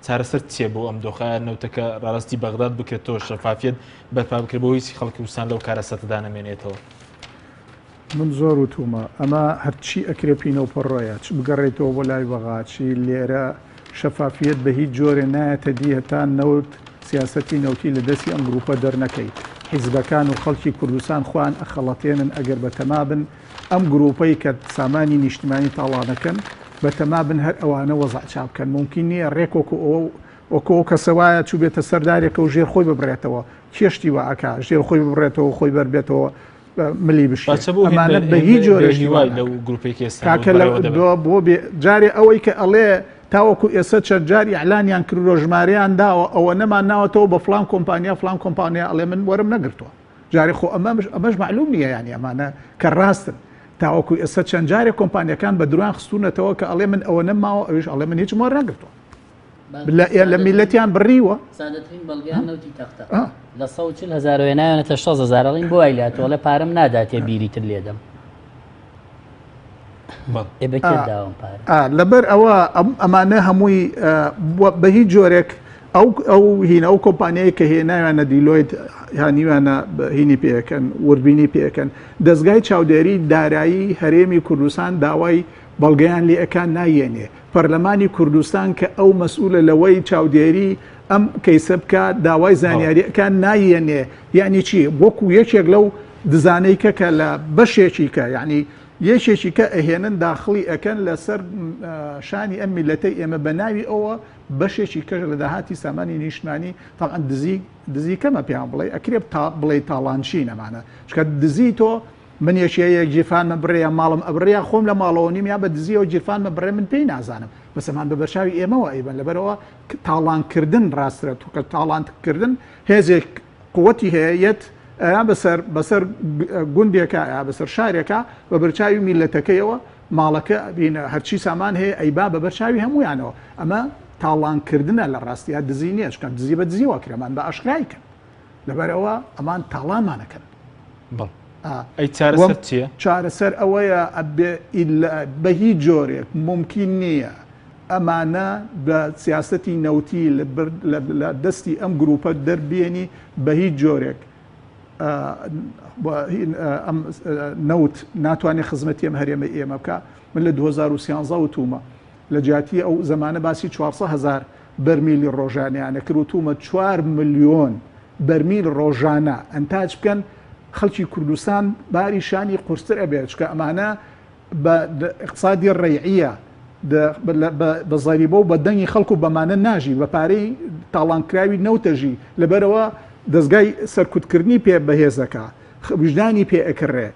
چارەسەر چیە بۆ ئەم دۆخە نەوتەکە ڕاستی بەغداد بکرێتەوە شەفافیت بەرپا بکرێت بۆ هیچ خەڵکی وسان لەو کارەسەتەدا نەمێنێتەوە. من زۆر وتومە ئەمە هەرچی ئەکرێپینە و پڕۆیە چ بگەڕێتەوە بۆ لای بەغاچی لێرە شەفافیت بە هیچ جۆرێ نایەتە دی هەتا نەوت سیاسەتی نەوتی لە دەستی ئەم گروپە دەرنەکەی. حیزبەکان و خەڵکی کوردستان خۆیان ئەخەڵەتێنن ئەگەر بەتەما بن ئەم گروپەی کە سامانی نیشتیمانی تاڵانەکەن بەتەما بن هەر ئەوانە وەزع چاپ بکەن. ممکن نییە ڕێکۆکو ئەو کەسەوایە چوو بێتە سەردارێکە و ژێر خۆی ببڕێتەوە، کێشتی وەکە ژێر خۆی ببڕێتەوە خۆی بەربێتەوە ملی بشێت. ئەمانە بە هیچ جۆرەی لەو گروپێکی بۆ جارێ ئەوەی کە ئەڵێ تاوەکو ئێستا چەند جاری ئەعلانیان کرد ڕۆژمارەیان داوە ئەوە نەمان ناوەتەوە بە فلان کۆمپانیا فلان کۆمپانیا ئەڵێ من وەرم نەگرتووە. جارێ خۆ ئەمەش معلوم نییە، یانی ئەمانە کە ڕاستن. تاوەکو ئێستا چەند جارێک کۆمپانیەکان بە دروان خستونەتەوە کە ئەڵێ من ئەوە نەماوە ئەوش ئەڵێ من هیچم وەر نەگرتووە، لە میلەتیان بڕیوە. سادەترین بەڵگەیان نەوتی تەختە لە 140,000 وێنایەنێتە 6,000 ئەڵین بۆ ئایلاتەوە لە پارەم ناداتێ بیریتر لێدەم. لەبەر ئەوە ئەمانە هەمووی بە هیچ جۆرێک ئەو هینە ئەو کۆمپانیایی کە هێناویانە دیلۆیت هانیوانە هینی پێەکەن وەربینی پێەکەن دەستگای چاودێری دارایی هەرێمی کوردستان داوای بەڵگەیان لێەکان نایێنێ. پەرلەمانی کوردستان کە ئەو مەسئولە لەوەی چاودێری ئەم کەیسە بکە داوای زانیاریەکان نایێنێ. یعنی چی؟ وەکو یەکێک لەو دزانەی کە لە بەشێکی کە یعنی یەکێکی کە ئەهێنن داخلی ئەەکەن لەسەر شانی ئەم میلەتەی ئێمە بە ناوی ئەوە بەشێکی کەژ لە داهاتی سامانی نیشتمانی تاعاان دزی کەمە پێیان بڵێ ئەکرێ بڵێ تاڵانچی نەمانە چکە دزی تۆ من یەکێک جیرفانمە بڕێە ماڵم ئەبڕێە خۆم لە ماڵەوە نیم یا بە دزیەوە جیرفانمە بڕێ من پێی نازانم بەسەمان بە بەرچاوی ئێمەوە ئەیبن لەبەرەوە تاڵانکردن ڕاسترە توکە تاڵانکردن هێزێک قووەتی هەیەت بەسەر گوندێکە یا بەسەر شارێکە بە بەرچاوی میلەتەکەیەوە ماڵەکە بینە هەرچی سامان هەیە ئەیبا بە بەرچاوی هەمویانەوە ئەمە تاڵانکردنە لە ڕاستیات دزی نیە چکە دزی بە دزیوە کرێمان بە ئاشکرایکەن لەبەرەوە ئەمان تاڵانمانەکەن ئەی چارەسەر چییە؟ چارەسەر ئەوەیە بە هیچ جۆرێک ممکن نییە ئەمانە بە سیاسەتی نەوتی لە دەستی ئەم گروپە دەربێنی بە هیچ جۆرێک نەوت ناتوانێت خزمەتی ئەم هەرێمە ئێمە بکە. من لە 2013 وتومە لە جیاتی ئەو زمانە باسی 400,000 بەرمیلی ڕۆژانیانە کرد وتومە 4 ملیۆن بەرمیل ڕۆژانە ئەنتاج بکەن خەڵکی کوردستان باری شانی قورستر ئەبێت چکە ئەمانە بە اقتصادی ڕێعیە بە زەریبە و بە دەنگی خەڵکو بەمانە ناژی بە پارەی تاڵانکراوی نەوتەژی لەبەرەوە دەستگای سەرکوتکردنی پێ بەهێزەکە وجدانی پێ ئەکڕێ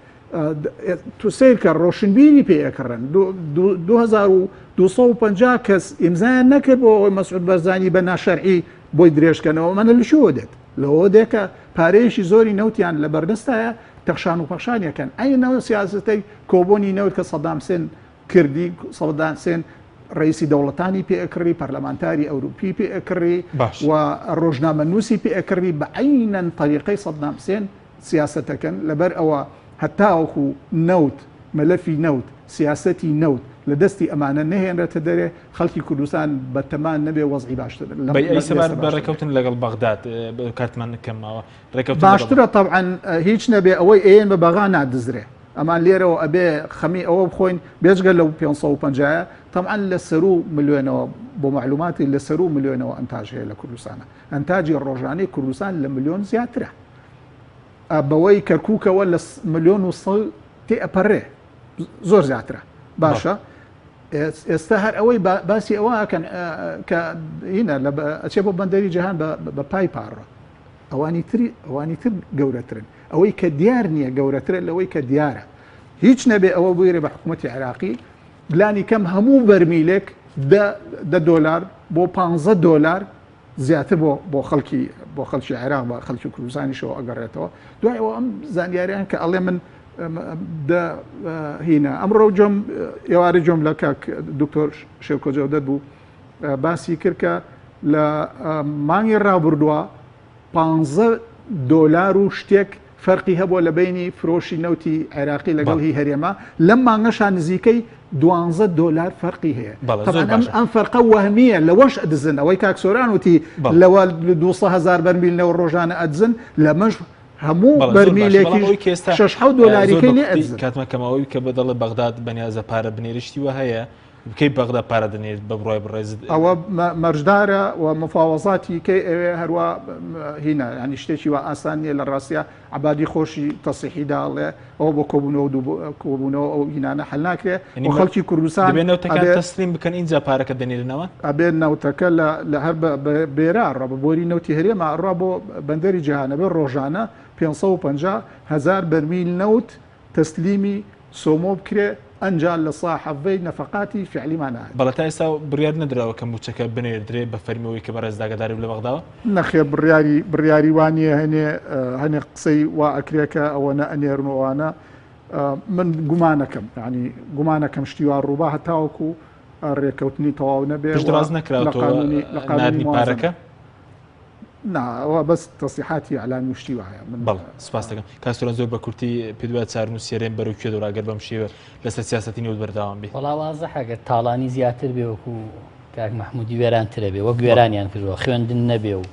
تو سیرکە ڕۆشنبیری پێ ئەکڕن 2250 کەس ئیمزایان نەکرد بۆ ئەوەی مەسعود بەرزانی بە ناشەرعی بۆی درێژکەنەوە منە لەشەوە دێت لەوە دێکە پارەیەشی زۆری نەوتیان لە بەردەستایە تەخشان و پەخشانیەکەن ئەینەوە سیاسەتەی کۆبوونی نەوت کە سەدام حوسێن کردی سەدام حوسێن ڕئیسی دەوڵەتانی پێ ئەکڕی پەرلەمانتاری ئەوروپی پێ ئەکڕی و ڕۆژنامەنووسی پێ ئەکڕی بە عینەن طریقەی سەدام حوسێن سیاسەتەکەن لەبەر ئەوە هەتاوەکو نەوت مەلەفی نەوت سیاسەتی نەوت لە دەستی ئەمانە نەهێنرێتە دەرێ خەڵکی کوردستان بەتەمان نەبێ وەزعی باشتر بە ڕێکەوتن لەگەڵ بەغداد کاتمان نکەمەوە باشترە طبعاً هیچ نەبێ ئەوەی ئێن بە بەغا نادزرێ ئەمان لێرەوە ئەبێ خەمی ئەوە بخۆین بێجگە لەو 550 طبعاً لە سەرو ملیۆنەوە بۆ معلوماتی لە سەرو ملیۆنەوە ئەنتاژ هەیە لە کوردستانە ئەنتاجی ڕۆژانەی کوردستان لە ملیۆن زیاترە بەوەی کەرکووکەوە لە ملیۆن و سەد تێ ئەپەڕێ زۆر زیاترە باشە ئێستا هەر ئەوەی باسی ئەوەکەن کە هینە ئەچێ بۆ بەندەری جەهان بە پای پاڕە ئەوانی تر گەورەترن ئەوەی کە دیار نییە گەورەترە لەوەی کە دیارە هیچ نەبێ ئەوە بگیرێ بە حکوومەتی عێراقی گلانی کەم هەموو بەرمیلێک $10 بۆ $15 زیاتر بۆ خەڵکی عێراق بە خەڵکی کوردستانیشەوە ئەگەڕێتەوە دوای ئەوە ئەم زانیاریان کە ئەڵێ من هینە ئەمڕۆ جۆم ئێوارە جۆم لە کاک دکتۆر شێوکۆ جەودەت بوو باسی کرد کە لە مانگی ڕابردووە $15 و شتێک فەرقی هەبووە لە بینی فرۆشی نەوتی عێراقی لەگەڵ هی هەرێمە لەم مانگەشان نزیکەی $12 فەرقی هەیە ئەم فەرقە وەهمیە لەوەش ئەدزن ئەوەی کاکسۆران وتی لەوە 200,000 بەرمیلەوە ڕۆژانە ئەدزن لەمەش هەموو بەرمیلێکی $6 لێ ئەدزن کاتمەکەمەوەی کە بەدەڵی بەغداد بەنیازە پارە بنێرشتیوە هەیە بکەی بەغدا پارە دەنێت بە بڕای بڕێز ئەوە مەرجدارە و مفاوەزاتی کەی ئەوێ هەروە هینە ینی شتێکی وە ئاسان نیە لە ڕاستیە عبادی خۆشی تەسیحیداڵێ ئەوە بۆ کۆبوونەوە ئەو هینانە حل ناکرێ خەڵکی کوردستان بێنەوتەکان تەسلیم بکەن ئینجا پارەکە دەنێرنەوە ئەبێت نەوتەکە لە هەر بێرا ڕە بە بۆری نەوتی هەرێمە ڕا بۆ بەندەری جیهانە بێ ڕۆژانە 550,000 بەرمیل نەوت تەسلیمی سۆمۆ بکرێ ئەنجال لە ساحەڤەی نەفەقاتی فعلیمانە بەڵێ تا ئێستا بڕیار نەدراوە کە موچەکە بنێردرێ بە فەرمیەوەی کە بەڕێزداگەداری لە بەغداوە نەخێ بڕیاری وانە هەنێ قسەی وا ئەکرێکە ئەوە نە ئەنێرنەوەوانە من گومانەکەم ینی گومانەکەم شتیوان ڕووبا هەتاوەکو ڕێکەوتنی تەواو نەبێ پشتڕاز نەکراوەوە نادنی پارەکە ناوە بەس تەسیحاتی ئەعلامی شتی وایە بەڵ سپاس دەکەم کاستۆران زۆر بە کورتی پێدوای چارن و سێرێن بەرەو کوێ دەوراگەر بەم شێوە لەسەر سیاسەتی نێود بەرداوام بێ وەڵاوازە حەگەر تاڵانی زیاتر بێ وەکو کاک مەحموودی وێرانترە بێ وەک گوێرانیان کردووە خوێندن نەبێ و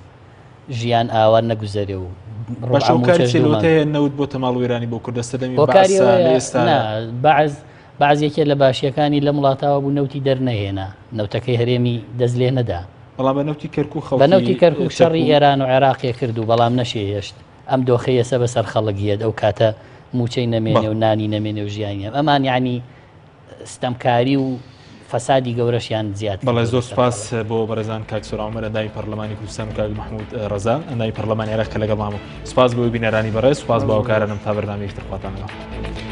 ژیان ئاوار نەگوزەرێ و بەشکارێ نەوت بۆ تەماڵ وێرانی بۆ کوردەستەدەمی باز یەکێ لە باشیەکانی لە وڵاتاوە بوو نەوتی دەرنەهێنا نەوتەکەی هەرێمی دەست لێ نەدا بەڵام بە نەوتی کەرکوو بە نەوتی کەرکوو شەڕی ئێران و عێراقیە کرد و بەڵام نەشێهێشت ئەم دۆخەیە سە بەسەر خەڵکیەت ئەو کاتە موچەی نەمێنێ و نانی نەمێنێ و ژیانیە ئەمان یعنی ستەمکاری و فەسادی گەورەشیان زیات. بەڵێ زۆر سپاس بۆ بەرەزان کاک سۆراومەر ئەندامی پەرلەمانی کوردستان و کاک مەحموود ڕەزا ئەندامی پەرلەمانی عێراق کە لەگەڵ مامە سپاس بۆ بینەرانی بەڕێز سپاس بۆ ئەو کارانم تا بەرنامەیەکی تر خواتان لەگەڵ